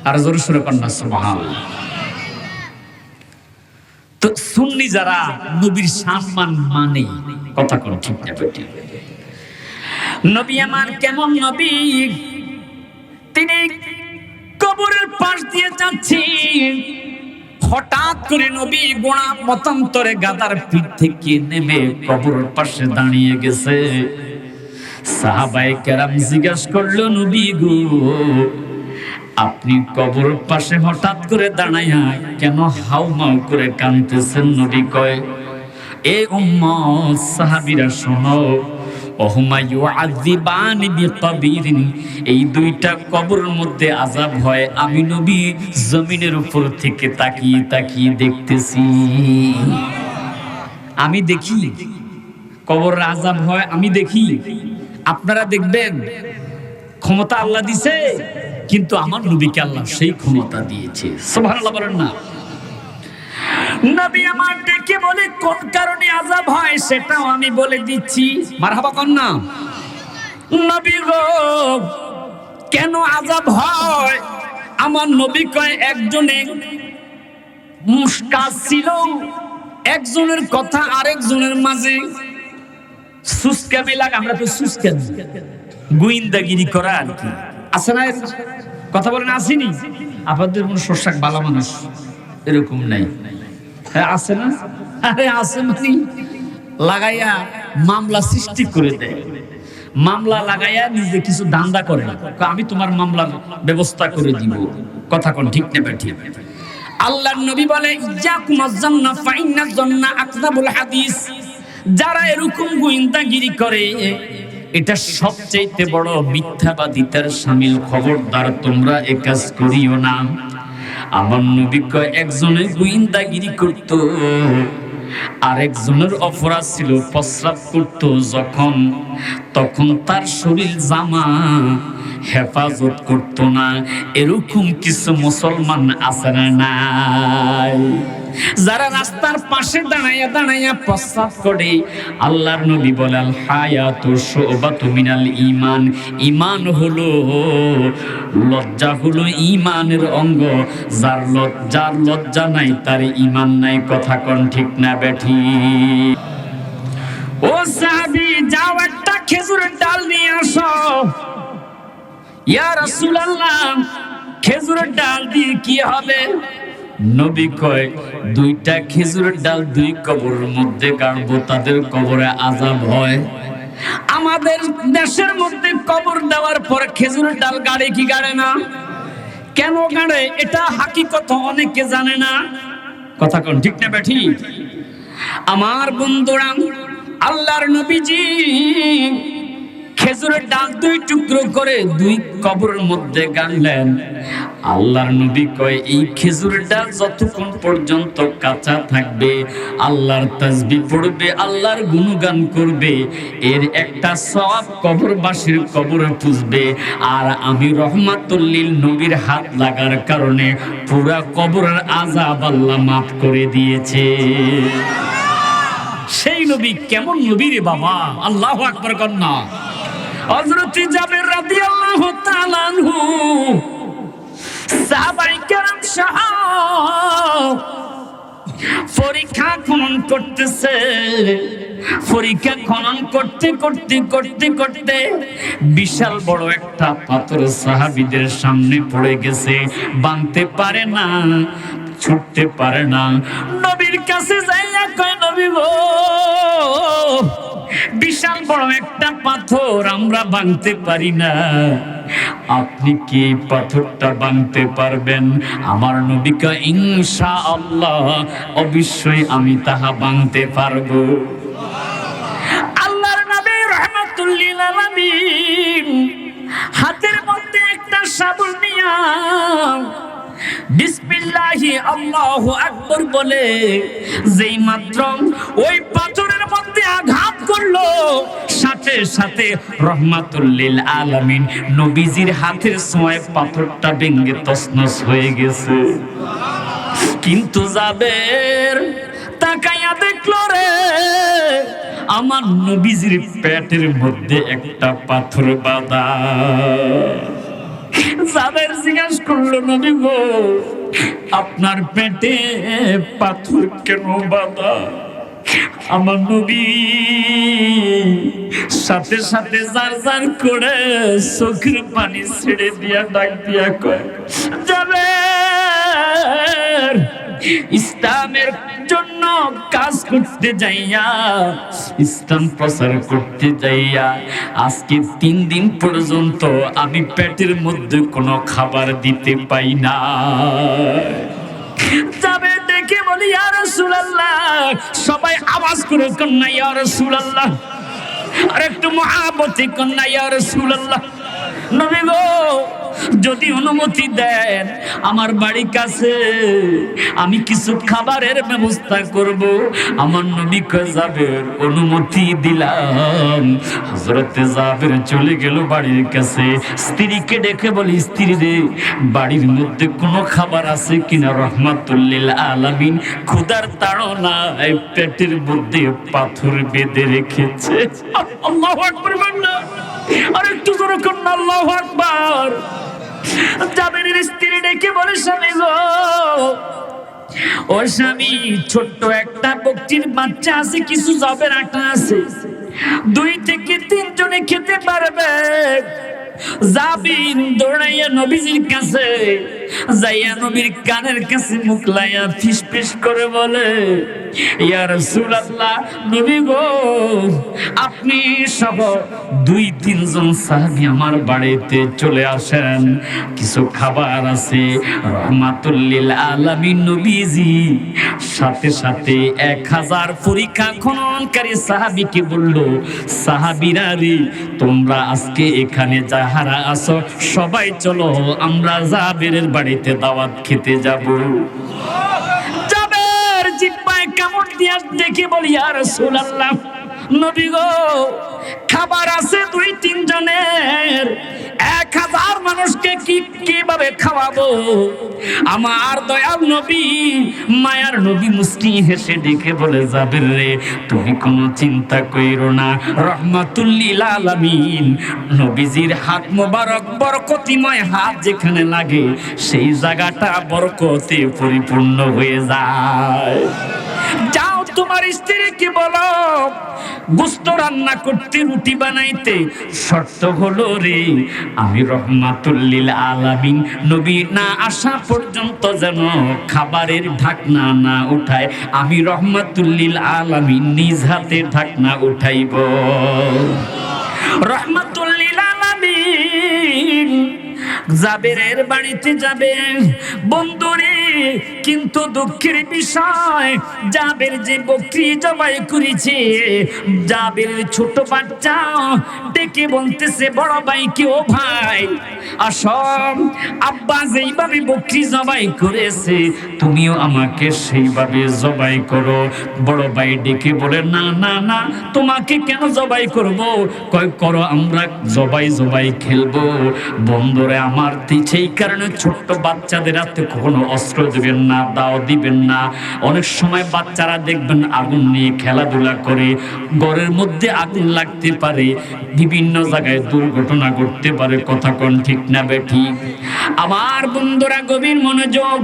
আর জোরে সুরে কন্না সুবহানাল্লাহ। তো সুন্নি যারা নবীর সম্মান মানে, কথা কোন ঠিক না বেটি? নবী আমার কেমন নবী? তিনি কবরের পাশ দিয়ে যাচ্ছেন, হঠাৎ করে নবী গোড়া মতান্তরে গাদার পিঠ থেকে নেমে কবরের পাশে দাঁড়িয়ে গেছে। সাহাবায়ে কেরাম জিজ্ঞাসা করলো, নবী গো, আপনি কবর পাশে হঠাৎ করে দাঁড়াইয়া কেন হাউমাউ করে কাঁদতেছেন? নবী কয়, এ উম্মত সাহাবীরা শোনো, ওহুমা ইউআযিবানি বিকবরিন, এই দুইটা কবরের মধ্যে আযাব হয়, আমি নবী জমিনের উপর থেকে তাকিয়ে তাকিয়ে দেখতেছি। আমি দেখি কবরের আযাব হয়, আমি দেখি। আপনারা দেখবেন, ক্ষমতা আল্লাহ দিছে, কিন্তু আমার নবীকে আল্লাহ সেই ক্ষমতা দিয়েছে। সুবহানাল্লাহ বলেন না? নবী আমার ডেকে বলে কোন কারণে আযাব হয় সেটাও আমি বলে দিচ্ছি। মারহাবা কোন না? নবী গো, কেন আযাব হয়? আমার নবী কয়, একজনে মুশকাস ছিল, একজনের কথা আরেকজনের মাঝে সুস্কামি লাগে। আমরা তো সুস্কামি, গোয়েন্দাগিরি করা আর কি, আছে না? কথা বলেন, আসেনি? আপনাদের মনে শোষাক ভালো মানুষ এরকম নাই, হ্যাঁ আছে না? আরে আছে, মানে লাগাইয়া মামলা সৃষ্টি করে দেয়, মামলা লাগাইয়া নিজে কিছু ধান্দা করে না, আমি তোমার মামলার ব্যবস্থা করে দিব। কথা কোন ঠিক নেবে? ঠিক। আল্লাহর নবী বলে, ইজ্জাকুমাজ জান্নাহ ফাইন্নাজ জান্নাহ আকযাবুল হাদিস। যারা এরকম গোয়েন্দাগিরি করে, এটা সবচেয়ে বড় মিথ্যাবাদিতার শামিল। খবরদার তোমরা এ কাজ করিও না। আমার নবী কয়, একজনে গোয়েন্দাগিরি করত, আরেকজনের অপরাধ ছিল প্রস্রাব করত যখন, তখন তার শরীর জামা হেফাজত করত না। এরকম কিছু মুসলমান আছে না নাই? যারা রাস্তার পাশে দাঁড়াইয়া দাঁড়াইয়া প্রস্রাব করে, আল্লাহর নবী বলে, আল হায়াতু শুবাতু মিনাল ঈমান। ঈমান হলো, লজ্জা হলো ঈমানের অঙ্গ। যার লজ্জা নাই তার ঈমান নাই। কথা কোন ঠিক না বেঠি? ও সাহাবী, যাও একটা খেজুরের ডাল নিয়ে আসো। ইয়া রাসূলুল্লাহ, খেজুরের ডাল দিয়ে কি হবে? নবী কয়, দুইটা খেজুরের ডাল দুই কবরের মধ্যে গাড়বো, তাদের কবরে আযাব হয়। আমাদের দেশের মধ্যে কবর দেওয়ার পর খেজুরের ডাল গাড়ে কি গাড়ে না? কেন গাড়ে? এটা হাকিকত অনেকে জানে না। কথা কোন ঠিক না বেঠি? আমার বন্ধুরা, আল্লাহর নবীজি খেজুরের ডাল দুই টুকরো করে দুই কবরের মধ্যে গাড়লেন। আল্লাহর নবী কয়, এই খেজুরের ডাল যতক্ষণ পর্যন্ত কাঁচা থাকবে, আল্লাহর তাসবিহ পড়বে, আল্লাহর গুণগান করবে, এর একটা সওয়াব কবরবাসীর কবরে পুষবে। আর আমি রহমাতুল লিল নবীর হাত লাগার কারণে পুরা কবরের আযাব আল্লাহ মাফ করে দিয়েছে। সেই নবী কেমন নবী রে বাবা! আল্লাহু আকবার কন্যা। হযরত জাবের রাদিয়াল্লাহু তাআলা আনহু, সাহাবায়ে কেরাম সহ পরীক্ষা খনন করতেছে। পরীক্ষা খনন করতে করতে করতে করতে বিশাল বড় একটা পাথর সাহাবীদের সামনে পড়ে গেছে। ভাঙতে পারে না, ছুটতে পারে না। নবীর কাছে যাইয়া কয়, নবী গো, বিশাল বড় একটা পাথর আমরা ভাঙতে পারি না, আপনি কি পাথরটা ভাঙতে পারবেন? আমার নবী কয়, ইনশাআল্লাহ, অবশ্যই আমি তাহা ভাঙতে পারবো। আল্লাহর নবী রাহমাতুল লিল আলামিন হাতের মধ্যে একটা শাবল নিয়া বিসমিল্লাহি আল্লাহু আকবার বলে যেই মাত্র ওই পাথরের মধ্যে আঘাত করলো, সাথে সাথে রাহমাতুল লিল আলামিন নবীজির হাতের ছোঁয়ায় পাথরটা ভেঙে তছনছ হয়ে গেছে। কিন্তু জাবের তাকাইয়া দেখলো রে, আমার নবীজির পেটের মধ্যে একটা পাথর বাঁধা। জাবের জিজ্ঞাসা করলো, নবী গো, আপনার পেটে পাথর কেন বাঁধা? আমার নবী সাথে সাথে জার জার করে চোখের পানি ছেড়ে দিয়া ডাক দিয়া কয়, জাবের, ইসলামের জন্য কাজ করতে যাইয়া, ইসলাম প্রচার করতে যাইয়া আজকে 3 দিন পর্যন্ত আমি পেটের মধ্যে কোনো খাবার দিতে পাই না। যাবে দেখে বলি, ইয়া রাসূলুল্লাহ, সবাই আবার আওয়াজ করে কন্যা ইয়া রাসূলুল্লাহ, আর একটু মহাব্বতে কন্যা ইয়া রাসূলুল্লাহ। নবী গো, যদি অনুমতি দেন আমার বাড়ির কাছে আমি কিছু খাবারের ব্যবস্থা করব। আমার নবী কয় যাবের, অনুমতি দিলাম। হযরতে যাবের চলে গেল বাড়ির কাছে, স্ত্রীকে ডেকে বলি, স্ত্রী রে, বাড়ির মধ্যে কোনো খাবার আছে কিনা? রহমাতুল লিল আলামিন ক্ষুধার তাড়নায় পেটের মধ্যে পাথর বেঁধে রেখেছে। আল্লাহু আকবার বলনা, আর একটু জোরে কন্যা আল্লাহু আকবার। জাবেরের স্ত্রী ডেকে বলে, স্বামী গো, ও স্বামী, ছোট্ট একটা বকরির বাচ্চা আছে, কিছু জবের আটা আছে, 2 থেকে 3 জনে খেতে পারবে। জাবির দৌড়াইয়া নবীজির কাছে যাইয়া নবীর কানের কাছে মুখ লাইয়া ফিস ফিস করে বলে, ইয়া রাসূলুল্লাহ, নবী গো, আপনি সহ 2-3 জন সাহাবী আমার বাড়িতে চলে আসেন, কিছু খাবার আছে। রহমাতুল লিল আলামিন নবীজি সাথে সাথে 1000 পরীক্ষা খননকারী সাহাবীকে বলল, সাহাবীরা রে, তোমরা আজকে এখানে যাহারা আছো সবাই চলো, আমরা জাবেরের বাড়িতে দাওয়াত খেতে যাব। জাবের জিহ্বায় কামড় দিয়া দেখে বলি, ইয়া রাসূলুল্লাহ, নবী গো, খাবার আছে 2-3 জনের, 1000 মানুষকে কিভাবে খাওয়াবো? আমার দয়াল নবী, মায়ার নবী মুস্কি হেসে ডেকে বলে, জাবের রে, তুমি কোনো চিন্তা কইরো না। রহমাতুল লিল আলামিন নবীজির হাত মোবারক, বরকতিময় হাত যেখানে লাগে সেই জায়গাটা বরকতে পরিপূর্ণ হয়ে যায়। যাও তোমার স্ত্রীকে বলো গোশত রান্না করতে, রুটি বানাইতে। শর্ত হলো রে, আমি রহমাতুল লিল আলামিন নবী না আসা পর্যন্ত যেন খাবারের ঢাকনা না উঠায়। আমি রহমাতুল লিল আলামিন নিজ হাতে ঢাকনা উঠাইব। রহমাতুল লিল আলামিন জাবেরের বাড়িতে যাবে বন্ধুরে, কিন্তু দুঃখের বিষয়, জাবের যে বকরি জবাই করেছে, জাবের ছোট বাচ্চা ডেকে বলতেছে বড় ভাইকে, ও ভাই আসম, আব্বা যেইভাবে বকরি জবাই করেছে তুমিও আমাকে সেইভাবে জবাই করো। বড় ভাই ডেকে বলে, না না না, তোমাকে কেন জবাই করব? কয় করো, আমরা জবাই খেলবো। বন্ধুরে আমার, সেই কারণে ছোট্ট বাচ্চাদের হাতে কখনো অস্ত্র দিবেন না, দাও দিবেন না। অনেক সময় বাচ্চারা দেখবেন আগুন নিয়ে খেলাধুলা করে, ঘরের মধ্যে আগুন লাগতে পারে, বিভিন্ন জায়গায় দুর্ঘটনা ঘটতে পারে। কথা কোন ঠিক না বেঠিক? আমার বন্ধুরা গভীর মনোযোগ।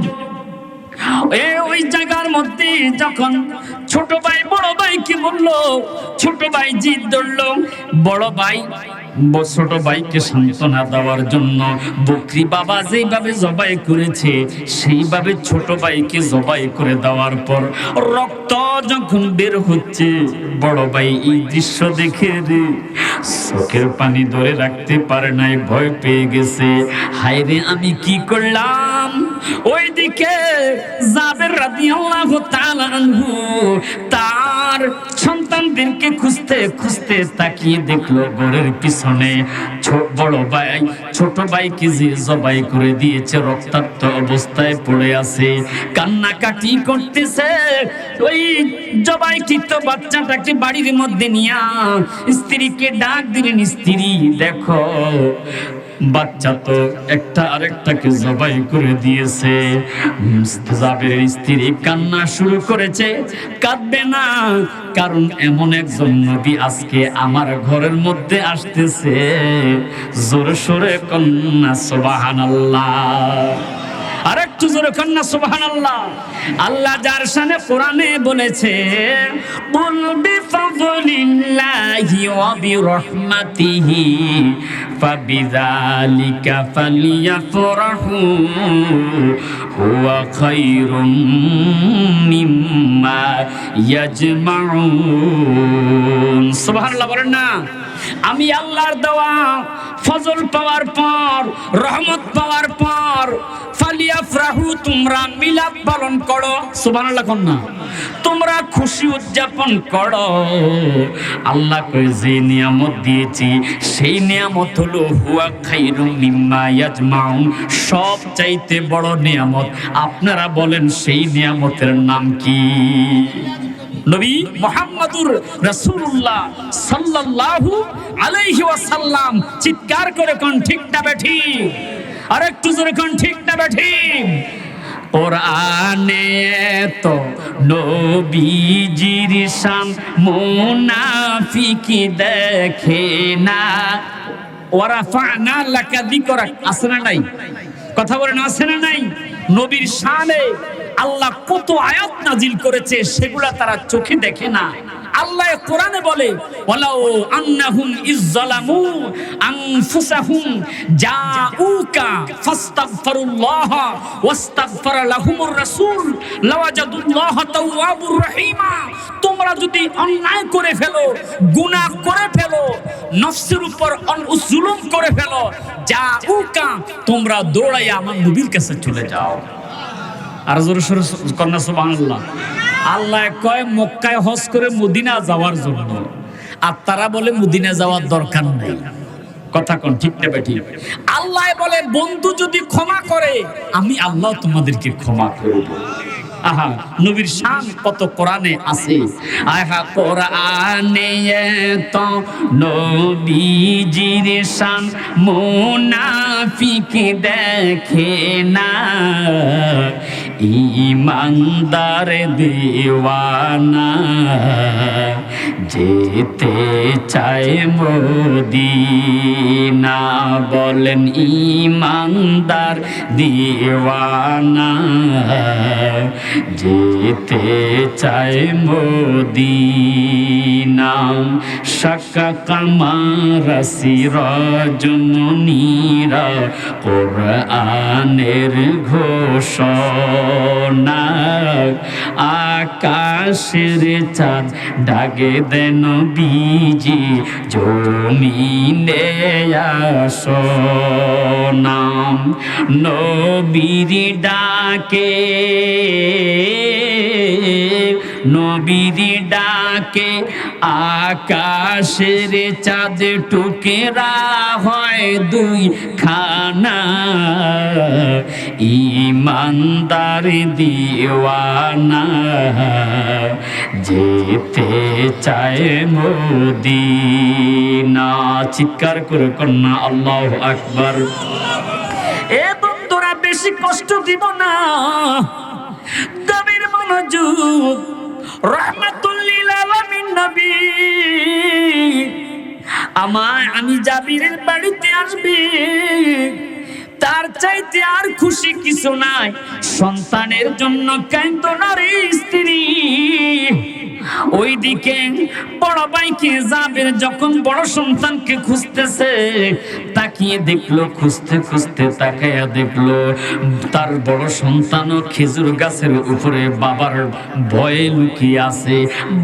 ওই জায়গার মধ্যে যখন ছোট ভাই বড় ভাইকে বললো, ছোট ভাই জিদ ধরলো, বড় ভাই ছোট ভাইকে সান্ত্বনা দেওয়ার জন্য বকরি বাবা যেইভাবে জবাই করেছে সেইভাবে ছোট ভাইকে জবাই করে দেওয়ার পর রক্ত যখন বের হচ্ছে, বড় ভাই এই দৃশ্য দেখে রে চোখের পানি ধরে রাখতে পারে নাই, ভয় পেয়ে গেছে। হায় রে, আমি কি করলাম? ওইদিকে জাবের রাদিয়াল্লাহু তাআলা আনহু তার সন্তানদেরকে খুঁজতে খুঁজতে তাকিয়ে দেখলো ঘরের পিছনে বড় ভাই ছোট ভাইকে যে জবাই করে দিয়েছে রক্তাক্ত অবস্থায় পড়ে আছে, কান্নাকাটি করতেছে। ওই জবাইকৃত বাচ্চাটাকে বাড়ির মধ্যে নিয়ে স্ত্রীকে ডাক দিলেন, স্ত্রী দেখো বাচ্চা তো একটা আরেকটাকে জবাই করে দিয়েছে। জাবেরের স্ত্রী কান্না শুরু করেছে। কাঁদবে না, কারণ এমন একজন নবী আজকে আমার ঘরের মধ্যে আসতেছে। জোরে সোরে কন্যা সুবহানাল্লাহ, আর একটু জোরে কন্যা সুবহানাল্লাহ। আল্লাহ যার শানে কোরআনে বলেছে, কুল বিফাযলিল্লাহি ওয়া বিরহমাতিহি ফাবিযালিকা ফালইফরাহু হুয়া খায়রুম মিম্মা ইয়াজমাউন। সুবহানাল্লাহ বলেন না? আমি আল্লাহর দেওয়া ফজল পাওয়ার পর, রহমত পাওয়ার পর ফালিয়াফরাহু, তোমরা মিলাদ পালন করো। সুবহানাল্লাহ কন্যা, তোমরা খুশি উদযাপন করো। আল্লাহ কই যে নিয়ামত দিয়েছি সেই নিয়ামত হলো হুয়া খাইরুম মিম্মা ইয়াজমাউন, সব চাইতে বড় নিয়ামত। আপনারা বলেন সেই নিয়ামতের নাম কি? নবী মুহাম্মদুর রাসূলুল্লাহ সাল্লাল্লাহু আলাইহি ওয়াসাল্লাম। চিৎকার করে কোন ঠিক না বেঠিক? আর একটু জোরে কোন ঠিক না বেঠিক? কোরআনে তো নবীজির শান মুনাফিকি দেখে না। ওয়ারাফা'না লাকা যিকরাক, আছে না নাই? কথা বলেন, আছে না নাই? নবীর শানে আল্লাহ কত আয়াত নাজিল করেছে, সেগুলা তারা চোখে দেখে না। আল্লাহ কোরআনে বলে ওয়ালাউ আন্নাহুম ইযযালামু আনফুসাহুম জাউকা ফাস্তাগফিরুল্লাহ ওয়াস্তাগফারা লাহুমুর রাসূল লাওয়াজাদুল্লাহ তাওয়াবুর রহিমা। তোমরা যদি অন্যায় করে ফেলো, গুনাহ করে ফেলো, নফসের উপর জুলুম করে ফেলো, জাউকা, তোমরা দৌড়াইয়া আমার নবীর কাছে চলে যাও। আর জোরে সোরে কন্যা সুবহানাল্লাহ। আল্লাহ কয় মক্কায় হজ করে মদিনা যাওয়ার জন্য, আর তারা বলে মদিনা যাওয়ার দরকার নেই। কথা কোন ঠিক না বেঠিক? আল্লাহ বলে বন্ধু যদি ক্ষমা করে আমি আল্লাহ তোমাদেরকে ক্ষমা করব। আহা, নবীর শান কত কোরআনে আছে। আহা, কোরআনে তো নবীজির শান মুনাফিক দেখে না, ঈমানদার দিওয়ানা যেতে চায় মদিনা। বলেন ঈমানদার দিওয়ানা যেতে চায় মদিনা। শাকা কামার সিরাজ মুনীরা কোরআনের ঘোষণা। আকাশের চাঁদ ডাকে দেন বিজি জমিনে আসো নাম। নবীর ডাকে, নবীর ডাকে আকাশের চাঁদ টুকরা হয় দুই খানা। ঈমানদার দিওয়ানা যেতে চায় মদিনা। চিৎকার করে কন্যা আল্লাহু আকবার। এ বন্ধুরা, বেশি কষ্ট দিব না, গভীর মনোযোগ। রাহমাতুল লিল আলামিন নবী আমি জাবিরের বাড়িতে আসবে, তার চাইতে আর খুশি কিছু নাই। সন্তানের জন্য কাঁদতো নারী স্ত্রী। ওইদিকে বড় ভাইকে জাবের যখন বড় সন্তানকে খুঁজতেছে, তাকিয়ে দেখলো, খুঁজতে খুঁজতে তাকাইয়া দেখলো তার বড় সন্তানও খেজুর গাছের উপরে বাবার ভয়ে লুকিয়ে আছে।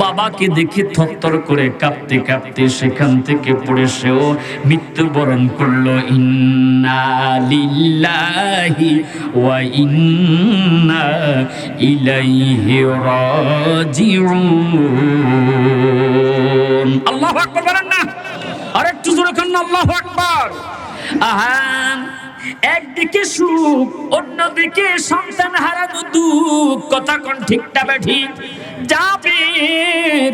বাবাকে দেখে থরথর করে কাঁপতে কাঁপতে সেখান থেকে পড়ে সেও মৃত্যুবরণ করলো। ইন্না লিল্লাহি ওয়া ইন্না ইলাইহি রাজিউন। আল্লাহু আকবার বলেন না? আরেকটু জোরে কান্না আল্লাহু আকবার। আহান, একদিকে সুখ, অন্যদিকে সন্তান হারানো দুঃখ। কথা কোন ঠিকটা বেঠিক? জাবির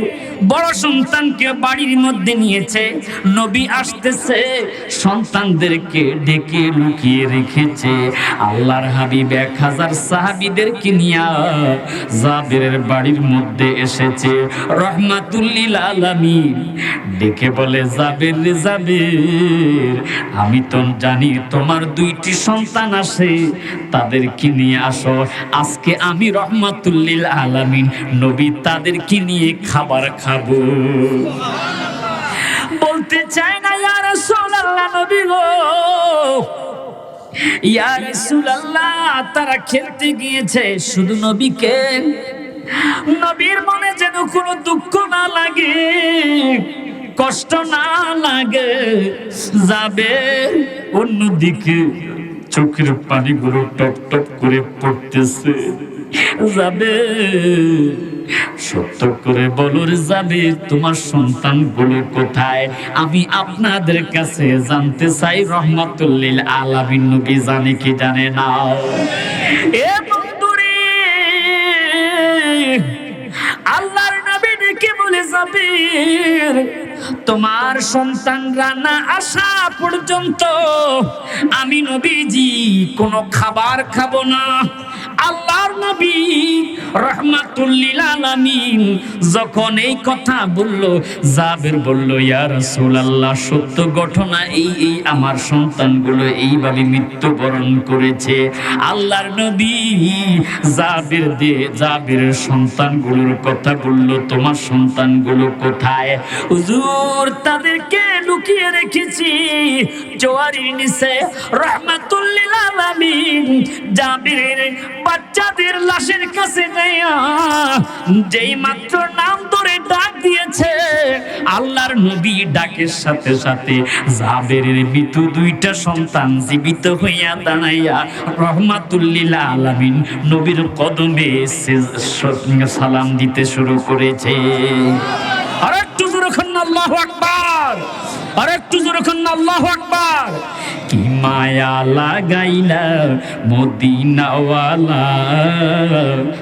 বড় সন্তানকে বাড়ির মধ্যে নিয়েছে, নবী আসতেছে, সন্তানদেরকে ডেকে লুকিয়ে রেখেছে। আল্লাহর হাবিব 1000 সাহাবীদেরকে নিয়ে জাবিরের বাড়ির মধ্যে এসেছে। রহমাতুল লিল আলামিন ডেকে বলে, জাবির রে জাবির, আমি তো জানি তোমার 2টি সন্তান আছে, তাদেরকে নিয়ে আসো। আজকে আমি রহমাতুল লিল আলামিন নবী তাদেরকে নিয়ে খাবার খাবো। বলতে চাই না ইয়া রাসূলুল্লাহ, নবী গো, ইয়া রাসূলুল্লাহ, তারা খেলতে গিয়েছে শুধু নবীকে। নবীর মনে যেন কোনো দুঃখ না লাগে। কষ্ট না লাগে যাবে অন্যদিকে চোখের পানিগুলো টপ টপ করে পড়তেছে যাবে সত্য করে বলো রে যাবে তোমার সন্তানগুলো কোথায় আমি আপনাদের কাছে জানতে চাই রহমাতুল লিল আলামিন নবী জানে কি জানে না এ বন্ধুরে আল্লাহর নবী ডেকে বলে যাবে তোমার সন্তানরা না আসা পর্যন্ত আমি নবীজি কোনো খাবার খাবো না আল্লাহর নবী রাহমাতুল লিল আলামিন যখন এই কথা বলল জাবের বলল ইয়া রাসূলুল্লাহ সত্য ঘটনা এই আমার সন্তানগুলো এইভাবে মৃত্যুবরণ করেছে আল্লাহর নবী জাবেরের সন্তানগুলোর কথা বলল তোমার সন্তানগুলো কোথায় হুজুর তাদেরকে লুকিয়ে রেখেছি জোয়ারির নিচে রাহমাতুল লিল আলামিন জাবেরের বাচ্চাদের লাশের কাছে যেই মাত্র নাম ধরে ডাক দিয়েছে আল্লাহর নবী ডাকের সাথে সাথে জাবেরের মৃত দুইটা সন্তান জীবিত হইয়া দাঁড়াইয়া রহমাতুল লিল আলামিন নবীর কদমে সালাম দিতে শুরু করেছে আরেকটু জোরে বলুন আল্লাহু আকবার আরেকটু জোরে বলুন আল্লাহু আকবার কি মায়া লাগাইলা মদিনাওয়ালা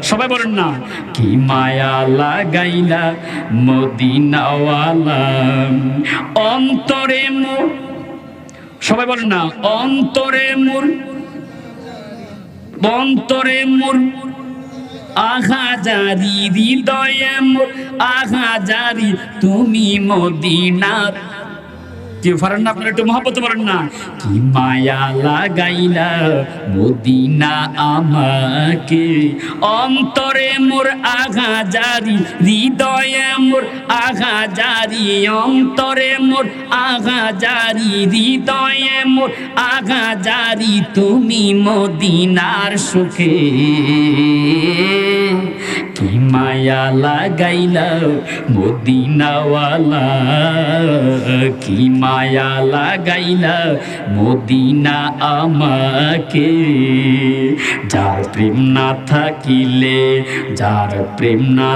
সবাই বলেন না কি মায়া লাগাইলা মদিনাওয়ালা অন্তরে মোর সবাই বলেন না অন্তরে মোর আহাজারি হৃদয়ে মোর আহাজারি তুমি মদিনার কেউ পারেন না আপনারা একটু মহব্বত করেন না কি মায়া লাগাইলা মদিনা আমাকে অন্তরে মোর আহাজারি হৃদয়ে মোর আহাজারি অন্তরে মোর আহাজারি হৃদয়ে মোর আহাজারি তুমি মদিনার সুখে কি মায়া লাগাইলা মদিনাওয়ালা কি মায়া লাগাইলা মদিনা আমাকে যার প্রেম না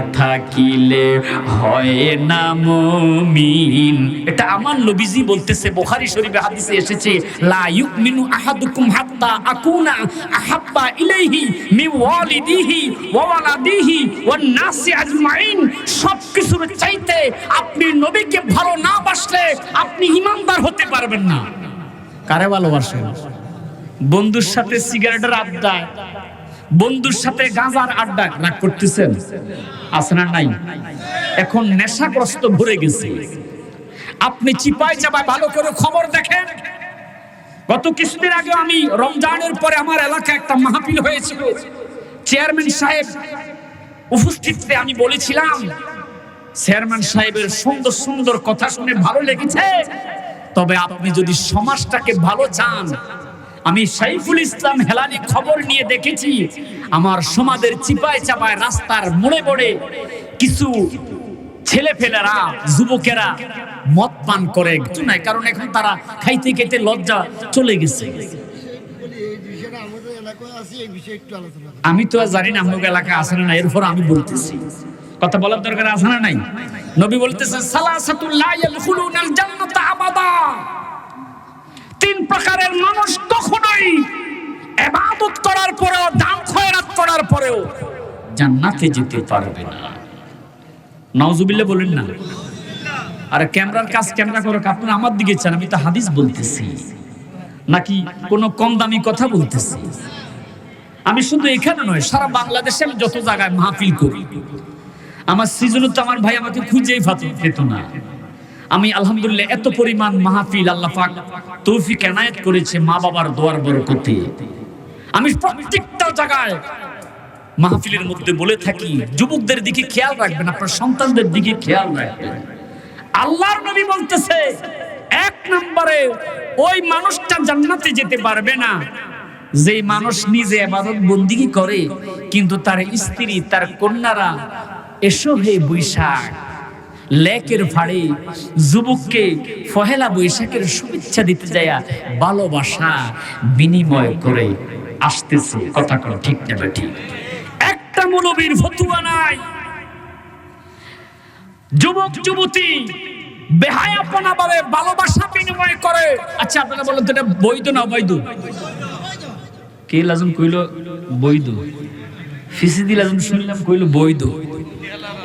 থাকিলে হয় না মুমিন এটা আমার নবীজি বলতেছে বুখারী শরীফে হাদিসে এসেছে লা ইউমিনু আহাদুকুম হাত্তা আকুনা আহাব্বা ইলাইহি মিন ওয়ালিদিহি ওয়া ওয়ালাদিহি ওয়ান নাসি আজমাইন সবকিছুর চাইতে আপনি নবীকে ভালো না বাসলে আপনি ঈমানদার হতে পারবেন না কারে ভালোবাসেন বন্ধুর সাথে সিগারেটের আড্ডা বন্ধুর সাথে গাঁজার আড্ডা রাগ করতেছেন আছে না নাই এখন নেশাগ্রস্ত ভরে গেছে আপনি চিপায় চাপায় ভালো করে খবর দেখেন গত কিছুদিন আগে আমি রমজানের পরে আমার এলাকায় একটা মাহফিল হয়েছিল চেয়ারম্যান সাহেব উপস্থিতিতে আমি বলেছিলাম চেয়ারম্যান সাহেবের সুন্দর সুন্দর কথা শুনে ভালো লেগেছে তবে আপনি যদি সমাজটাকে ভালো চান আমি সাইফুল ইসলাম হেলালি খবর নিয়ে দেখেছি আমার সমাজের চিপায় চাপায় রাস্তার মোড়ে মোড়ে কিছু ছেলেপেলেরা যুবকেরা মদ পান করে কিছু নাই কারণ এখন তারা খাইতে খেতে লজ্জা চলে গেছে আমি তো জানি না আমাদের এলাকায় আছে না এরপর আমি বলতেছি কথা বলার দরকার আছে না নাই নবী বলতেছেন সালাসাতুল লা ইয়াদখুলুনাল জান্নাতা আবাদা তিন প্রকারের মানুষ কখনোই ইবাদত করার পরেও দান খয়রাত করার পরেও জান্নাতে যেতে পারবে না নাউজুবিল্লাহ বলেন না আর ক্যামেরার কাজ ক্যামেরা করে আপনারা আমার দিকে চান আমি তো হাদিস বলতেছি নাকি কোন কম দামি কথা বলতেছি আমি শুধু এখানে নয় সারা বাংলাদেশে আমি যত জায়গায় মাহফিল করি আমার সিজনত তো আমার ভাই আমাকে খুঁজেই পেত না আমি আলহামদুলিল্লাহ এত পরিমাণ মাহফিল আল্লাহ পাক তৌফিক এনায়েত করেছে মা বাবার দোয়ার বরকতে আমি প্রত্যেকটা জায়গায় মাহফিলের মধ্যে বলে থাকি যুবকদের দিকে খেয়াল রাখবেন আপনার সন্তানদের দিকে খেয়াল রাখবেন আল্লাহর নবী বলতেছে এক নম্বরে ওই মানুষটা জান্নাতে যেতে পারবে না যে মানুষ নিজে ইবাদত বন্দেগী করে কিন্তু তার স্ত্রী তার কন্যারা এসো হে বৈশাখ লেকের ফাড়ে যুবককে পহেলা বৈশাখের শুভেচ্ছা দিতে যায় ভালোবাসা বিনিময় করে আসতেছে। কথা কোন ঠিক না ঠিক? একটা মৌলবীর ফতুয়া নাই। যুবক যুবতী বেহায়াপনা ভাবে ভালোবাসা বিনিময় করে। আচ্ছা আপনারা বলেন তো এটা বৈধ না অবৈধ? কে লাজম কইল বৈধ, ফিসিদি লাজম শুনলাম কইল বৈধ।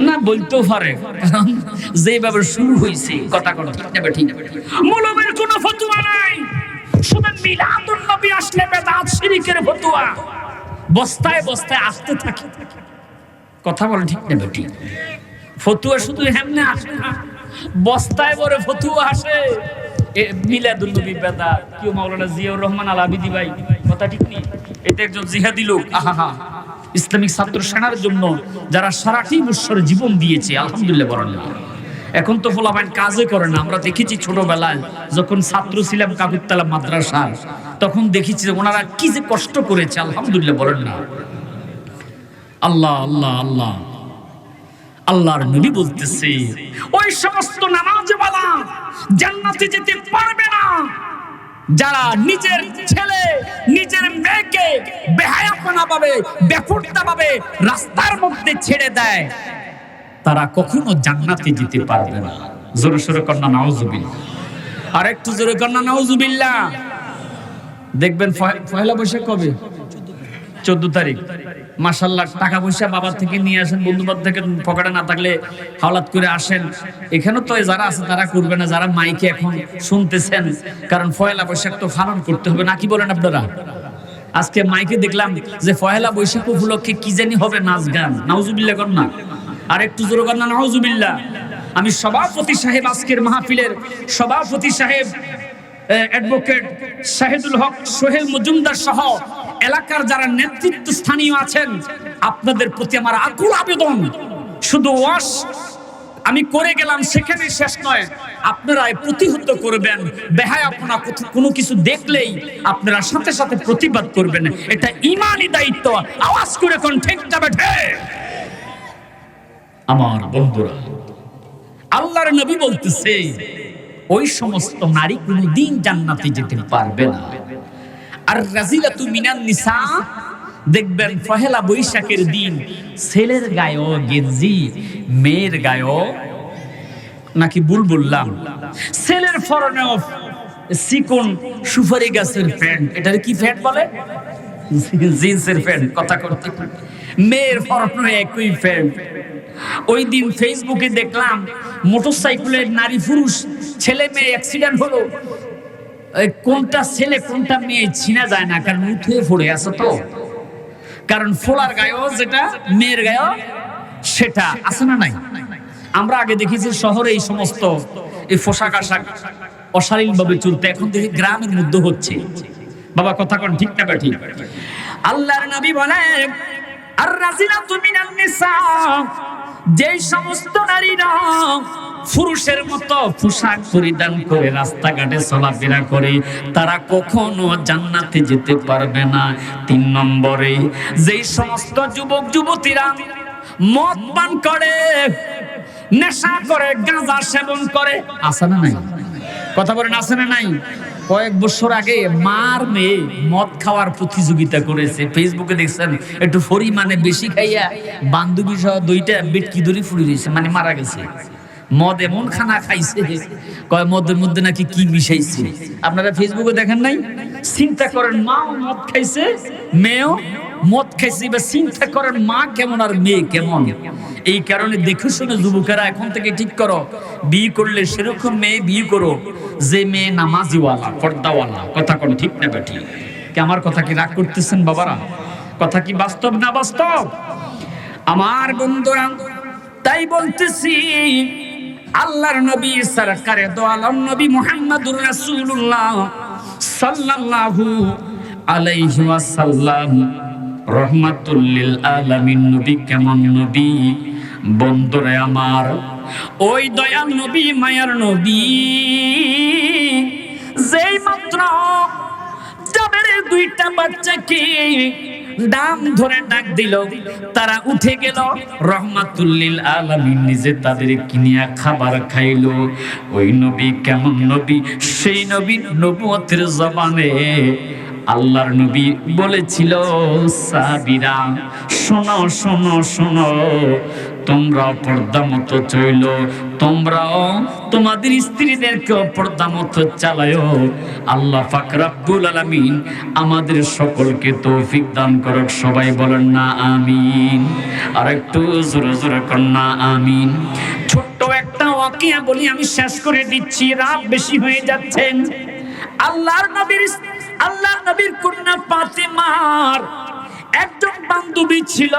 না বলতেও পারে, কারণ যেভাবে শুরু হয়েছে কথা কথা ঠিক না ঠিক? মৌলবীর কোনো ফতুয়া নাই। শুধু মিলাদুন নবী আসলে বেদাত শিরকের ফতুয়া বস্তায় বস্তায় আসতে থাকে। কথা বলে ঠিক না ঠিক? ফতুয়া শুধু হেমনে আসে না, বস্তায় বড় ফতুয়া আসে। মিলাদুন নবী বেদাত, কেউ মাওলানা জিয়াউর রহমান আল আবিদি ভাই, কথা ঠিক নেই? এটা একজন জিহাদি লোক, আহা ইসলামিক ছাত্র সেনার জন্য যারা সারাটি বছর জীবন দিয়েছে, আলহামদুলিল্লাহ বলেন। এখন তো ফলাফল কাজে করে না। আমরা দেখেছি ছোটবেলায় যখন ছাত্র ছিলাম কাকুরতলা মাদ্রাসা, তখন দেখেছি ওনারা কি যে কষ্ট করেছে, আলহামদুলিল্লাহ বলেন না। আল্লাহ আল্লাহ আল্লাহ আল্লাহর নবী বলতেছে ওই সমস্ত নামাজওয়ালা জান্নাতে যেতে পারবে না যারা নিজের ছেলে নিজের মেয়েকে বেহায়াপনা ভাবে বেপরদা ভাবে রাস্তার মধ্যে ছেড়ে দেয়, তারা কখনো জান্নাতে যেতে পারবে না। জোরে সোরে কন্যা নাউজুবিল্লাহ। আর একটু জোরে কন্যা নাউজুবিল্লাহ। দেখবেন পয়লা বৈশাখ কবে? 14 তারিখ। মাশাআল্লাহ, টাকা পয়সা বাবা থেকে নিয়ে আসেন, বন্ধু বান্ধব থেকে পকেটে না থাকলে হাওলাত করে আসেন। এখানে তো যারা আছে তারা করবে না, যারা মাইকে এখন শুনতেছেন, কারণ পয়লা বৈশাখ তো পালন করতে হবে না, কি বলেন আপনারা? আজকে মাইকে দেখলাম যে পয়লা বৈশাখ উপলক্ষে কি জানি হবে নাচ গান। নাউজুবিল্লাহ কর না, আর একটু জোরে কর না নাউজুবিল্লাহ। আমি সভাপতি সাহেব, আজকের মাহফিলের সভাপতি সাহেব অ্যাডভোকেট শাহিদুল হক সোহেল মজুমদার সহ এলাকার যারা নেতৃত্ব স্থানীয় আছেন, আপনাদের প্রতি আমার আকুল আবেদন, শুধু ওয়াশ আমি করে গেলাম সেখানে শেষ নয়, আপনারা প্রতিহত করবেন। বেহায়াপনা কোনো কিছু দেখলেই আপনারা সাথে সাথে প্রতিবাদ করবেন, এটা ঈমানি দায়িত্ব। আওয়াজ করে কোন ঠিক যাবে ঠিক? আমার বন্ধুরা, আল্লাহর নবী বলতেছে ওই সমস্ত নারী কোনদিন জান্নাতে যেতে পারবে না। আর রাজিলাতু মিনান নিসা, দেখবেন পহেলা বৈশাখের দিন ছেলের গায়েও গেঞ্জি, মেয়ের গায়েও নাকি ভুল বললাম, ছেলের পরনেও চিকন সুপারি গাছের প্যান্ট, এটার কি প্যান্ট বলে? জিন্সের প্যান্ট। কথা করতে মেয়ের পরনে একই প্যান্ট। ওই দিন ফেসবুকে দেখলাম মোটরসাইকেলের নারী পুরুষ ছেলে মেয়ে অ্যাক্সিডেন্ট হলো, কোনটা ছেলে কোনটা মেয়ে চিনা যায় না, কারণ উঠে পড়ে আছে তো। কারণ ফোলার গায়েও যেটা, মেয়ের গায়েও সেটা আছে না নাই? আমরা আগে দেখেছি শহরে এই সমস্ত এই পোশাক আশাক অশালীন ভাবে চলতে, এখন দেখি গ্রামের মধ্যে হচ্ছে। বাবা কথা কোন ঠিক না ঠিক? আল্লাহর নবী বলেন আর রাজিলাতু মিনান নিসা, যেই সমস্ত নারীরা পুরুষের মতো পোশাক পরিধান করে রাস্তাঘাটে চলাফেরা করে, তারা কখনো জান্নাতে যেতে পারবে না। 3 নম্বরে, যেই সমস্ত যুবক যুবতীরা মদ পান করে, নেশা করে, গাঁজা সেবন করে, আছে না নাই? কথা বলেন আছে না নাই? কয়েক বছর আগে মার মেয়ে মদ খাওয়ার প্রতিযোগিতা করেছে, ফেসবুকে দেখছেন। একটু পরিমাণে বেশি খাইয়া বান্ধবী সহ 2টা বেটকি ধরে ফুড়ি দিয়েছে, মানে মারা গেছে। মদ এমন খানা খাইছে, কয় মদের মধ্যে নাকি কি মিশাইছে। আপনারা ফেসবুকে দেখেন নাই? চিন্তা করেন, মাও মদ খাইছে, মেয়েও মদ খাইছে। এবার চিন্তা করেন মা কেমন আর মেয়ে কেমন। এই কারণে দেখে শুনে যুবকেরা এখন থেকে ঠিক করো, বিয়ে করলে সেরকম মেয়ে বিয়ে করো যে মেয়ে নামাজিওয়ালা, পর্দাওয়ালা। কথা কোন ঠিক না বেঠি? কি আমার কথা কি রাগ করতেছেন বাবারা? কথা কি বাস্তব না বাস্তব? আমার বন্ধুরা, তাই বলতেছি আল্লাহর নবী সরকারে দো আলম নবী মুহাম্মদুর রাসূলুল্লাহ সাল্লাল্লাহু আলাইহি ওয়াসাল্লাম রহমাতুল লিল আলামিন নবী কেমন নবী? বন্ধুরা আমার, ওই দয়াল নবী, মায়ার নবী যেই মাত্র জাবেরের দুইটা বাচ্চাকে নাম ধরে ডাক দিল, তারা উঠে গেল। রহমাতুল্লিল আলামিন নিজে তাদের কিনিয়া খাবার খাইলো। ওই নবী কেমন নবী? সেই নবী নবুয়তের জবানে আল্লাহর নবী বলেছিল, সাহাবীরা শোনো শোনো শোনো, তোমরাও পর্দা মতো চইলো, তোমরাও তোমাদের স্ত্রীদেরকে পর্দা মতো চালায়ো। আল্লাহ পাক রব্বুল আলামিন আমাদের সকলকে তৌফিক দান করুক। সবাই বলেন না আমিন। আর একটু জোরে জোরে কর না আমিন। ছোট্ট একটা ওয়াকিয়া বলি, আমি শেষ করে দিচ্ছি, রাত বেশি হয়ে যাচ্ছে। আল্লাহর নবীর কন্যা ফাতেমার একজন বান্ধবী ছিল।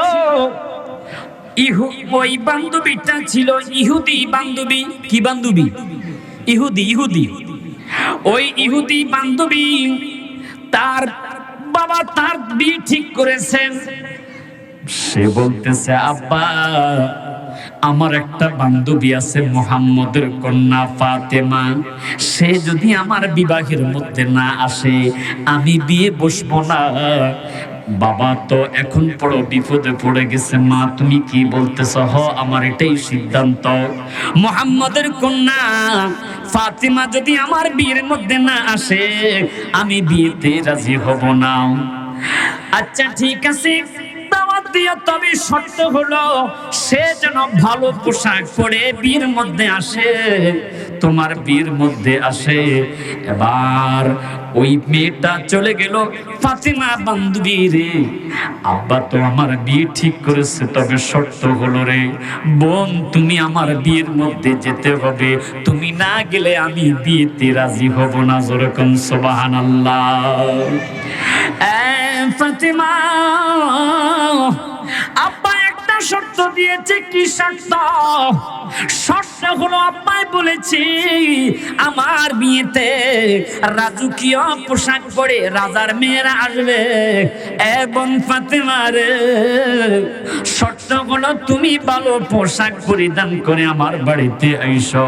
ওই বান্ধবীটা ছিল ইহুদি বান্ধবী। কি বান্ধবী? ইহুদি। ওই ইহুদি বান্ধবী, তার বাবা তার বিয়ে ঠিক করেছেন। সে বলতেছে, আব্বা আমার একটা বান্ধবী আছে মুহাম্মদের কন্যা ফাতেমা, সে যদি আমার বিবাহের মধ্যে না আসে আমি বিয়ে বসবো না। বাবা তো এখন বড় বিপদে পড়ে গেছে। মা তুমি কি বলতেছ? আমার এটাই সিদ্ধান্ত, মুহাম্মদের কন্যা ফাতেমা যদি আমার বিয়ের মধ্যে না আসে আমি বিয়েতে রাজি হব না। আচ্ছা ঠিক আছে, তবে শর্ত হলো সে যেন ভালো পোশাক পরে বিয়ের মধ্যে আসে, তোমার বিয়ের মধ্যে আসে। এবার ওই মেয়েটা চলে গেল, ফাতেমা বান্ধবী রে, আব্বা তো আমার বিয়ে ঠিক করেছে, তবে শর্ত হলো রে বোন, তুমি আমার বিয়ের মধ্যে যেতে হবে, তুমি না গেলে আমি বিয়েতে রাজি হব না। যেরকম সুবহানাল্লাহ। ফাতেমা, আব্বা একটা শর্ত দিয়েছে। কি শর্ত? শর্ত হলো আব্বাই বলেছি আমার বিয়েতে রাজকীয় পোশাক পরে রাজার মেয়েরা আসবে। এবং ফাতেমার শর্ত হলো তুমি ভালো পোশাক পরিধান করে আমার বাড়িতে আইসো।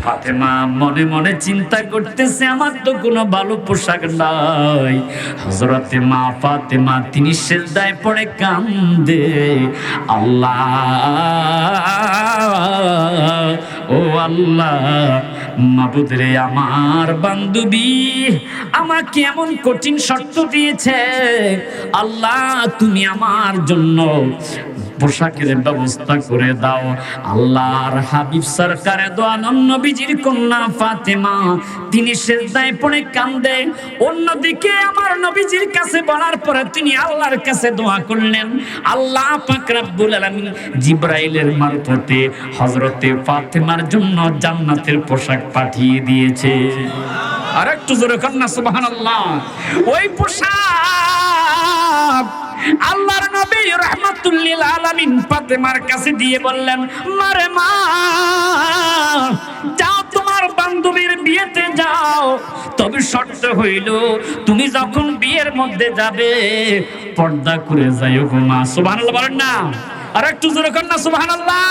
ফাতেমা মনে মনে চিন্তা করতেছে, আমার তো কোনো ভালো পোশাক নাই। হযরতে মা ফাতেমা তিনি সিজদায় পড়ে কান্দে, আল্লাহ ও আল্লাহ, মাবুদ রে, আমার বান্ধবী আমাকে এমন কঠিন শর্ত দিয়েছে, আল্লাহ তুমি আমার জন্য পোশাকের ব্যবস্থা করে দাও। আল্লাহর হাবিব সরকারে দো আলম নবীজির কন্যা ফাতেমা তিনি সিজদায় পড়ে কান্দে। অন্যদিকে আমার নবীজির কাছে বলার পরে তিনি আল্লাহর কাছে দোয়া করলেন। আল্লাহ পাক রব্বুল আলামিন জিবরাইলের মারফতে হযরতে ফাতেমার জন্য জান্নাতের পোশাক পাঠিয়ে দিয়েছে। আর একটু জোরে কন্যা সুবহানাল্লাহ। ওই পোশাক আল্লাহর নবী রাহমাতুল্লিল আলামিন ফাতেমার কাছে দিয়ে বললেন, মারে মা, যাও তোমার বান্ধবীর বিয়েতে যাও, তবে শর্ত হইল তুমি যখন বিয়ের মধ্যে যাবে পর্দা করে যাইও গো মা। সুবহানাল্লাহ বলেন না, আর একটু জোরে কন্যা সুবহানাল্লাহ।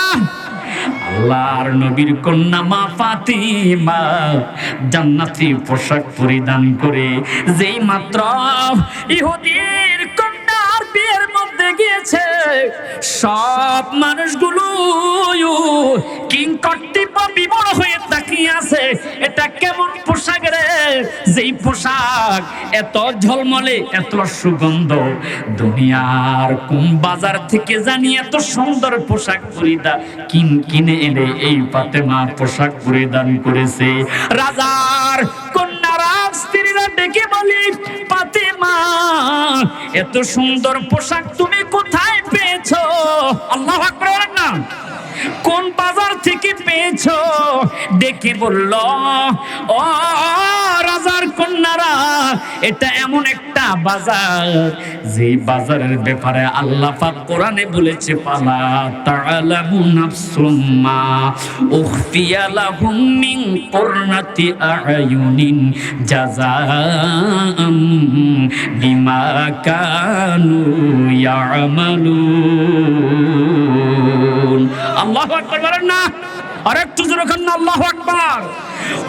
আল্লাহর নবীর কন্যা মা ফাতিমা জান্নাতি পোশাক পরিধান করে যেই মাত্র ইহুদির কন্যার বিয়ের মধ্যে গিয়েছে, সব মানুষগুলো কিংকর্তব্য বিবর হয়ে তাকিয়ে আছে। এটা কেমন পোশাক রে, যেই পোশাক এত ঝলমলে, এত সুগন্ধ, দুনিয়ার কোন বাজার থেকে জানি এত সুন্দর পোশাক পরিধান কিনে এনে এই ফাতেমা পোশাক পরিধান করেছে। রাজার কন্যারা স্ত্রীরা ডেকে বলি, ফাতেমা এত সুন্দর পোশাক তুমি কোথায় পেয়েছো? আল্লাহু আকবার না, কোন বাজার থেকে পেয়েছো? ডেকে বলল, ও রাজার কন্যারা, এটা এমন একটা বাজার যে বাজারের ব্যাপারে আল্লাহ পাক কোরআনে বলেছে, ফালা তাআলামু নাফসুম মা উখফিয়া লাহুম মিন কুররাতি আ'য়ুনিন জাযাআম বিমা কানু ইয়ামালুন। আল্লাহু আকবার বলেন না, আর একটু জোরে বলেন আল্লাহু আকবার।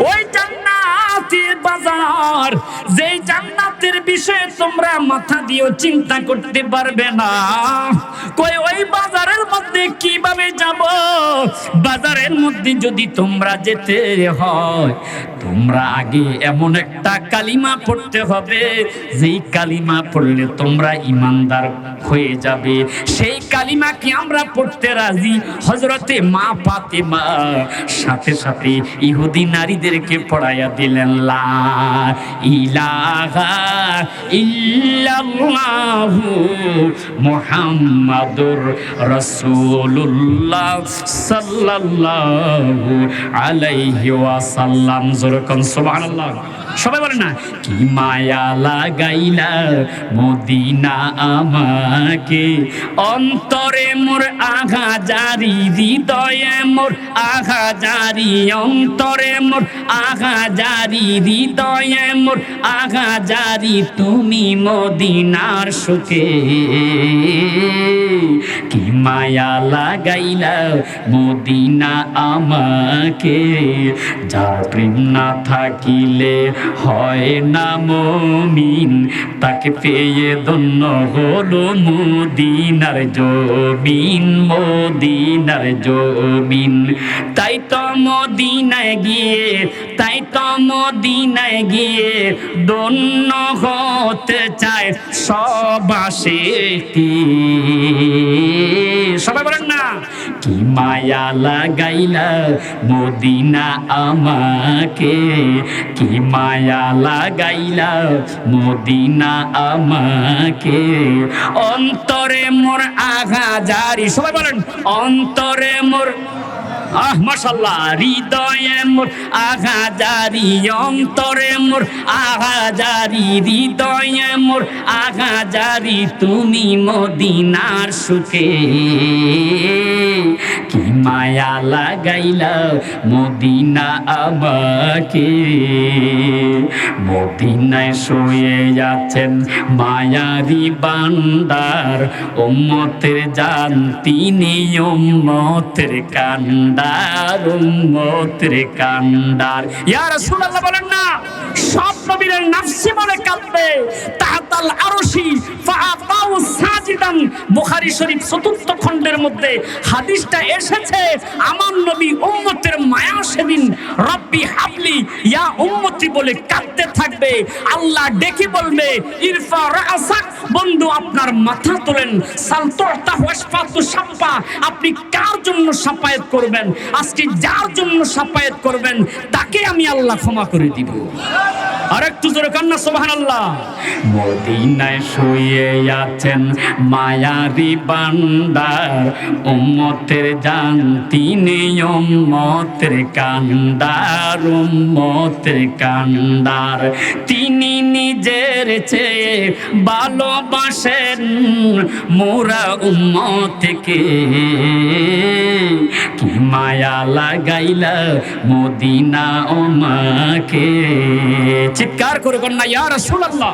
ওই জান্নাত জান্নাতি বাজার, যেই জান্নাতের বিষয়ে তোমরা মাথা দিয়েও চিন্তা করতে পারবে না। কই ওই বাজারের মধ্যে কিভাবে যাব? বাজারের মধ্যে যদি তোমরা যেতে হয়, তোমরা আগে এমন একটা কালিমা পড়তে হবে, যেই কালিমা পড়লে তোমরা ইমানদার হয়ে যাবে। সেই কালিমা কি আমরা পড়তে রাজি? হযরতে মা ফাতেমা সাথে সাথে ইহুদি নারীদেরকে পড়াইয়া দিলেন, লা ইলাহা ইল্লাল্লাহু মুহাম্মাদুর রাসূলুল্লাহ সাল্লাল্লাহু আলাইহি ওয়াসাল্লাম। যেরকম সুবহানাল্লাহ, সবাই বলেন না, কি মায়া লাগাইলা মদিনা আমাকে, অন্তরে মোর আঘা জারি, হৃদয়ে মোর আঘা জারি, অন্তরে মোর আঘা জারি, হৃদয়ে মোর আঘা জারি, তুমি মদিনার সুখে। কি মায়া লাগাইলা মদিনা আমাকে, যার প্রেম না থাকিলে হয় না মুমিন, তাকে পেয়ে ধন্য হলো মদিনার জমিন, মদিনার জমিন। তাই তো মদিনায় গিয়ে, তাই তো মদিনায় গিয়ে ধন্য হতে চায় সব আশিকি। সবাই বলেন না, কি মায়া লাগাইলা মদিনা আমাকে, কি মায়া লাগাইলা মদিনা আমাকে, অন্তরে মোর আঘা জারি। সবাই বলেন, অন্তরে মোর মাশাআল্লাহ, হৃদয়ে মোর আঘা জারি, অন্তরে মোর আঘা জারি, হৃদয়ে মোর আঘা জারি, তুমি মদিনার সুখে। কি মায়া লাগাইলা মদিনা আমাকে, মদিনায় শুয়ে আছেন মায়ারি বান্দার, উম্মতের জান তিনি, উম্মতের কান্ডার, উম্মতের কান্ডার। ইয়া রাসূলুল্লাহ বলেন না, সব নবীর নফসি বলে কাঁদবে, তাহতাল আরশি ফাআতাউ সাজিদান। বুখারী শরীফ ৪র্থ খণ্ডের মধ্যে হাদিসটা এসেছে, আমার নবী উম্মতের মায়া সেদিন রব্বি হাবলি ইয়া উম্মতি বলে কাঁদতে থাকবে। আল্লাহ ডেকে বলবে, ইরফা রাসাক, বন্ধু আপনার মাথা তোলেন, সালতুতা ওয়াসফাতু সাফা, আপনি কার জন্য সাফায়াত করবেন? আজকে যার জন্য সাফায়াত করবেন তাকে আমি আল্লাহ ক্ষমা করে দিব। আর একটু জোরে কান্না সুবহানাল্লাহ। মদিনায় শুয়ে আছেন মায়ারি বান্দার, উম্মতের জান তিনি, উম্মতের কান্ডার, উম্মতের কান্ডার। তিনি নিজের চেয়ে ভালোবাসেন মোরা উম্মতকে, কি মায়া লাগাইলা মদিনা আমাকে। চিৎকার করে কন্যা ইয়া রাসূলুল্লাহ।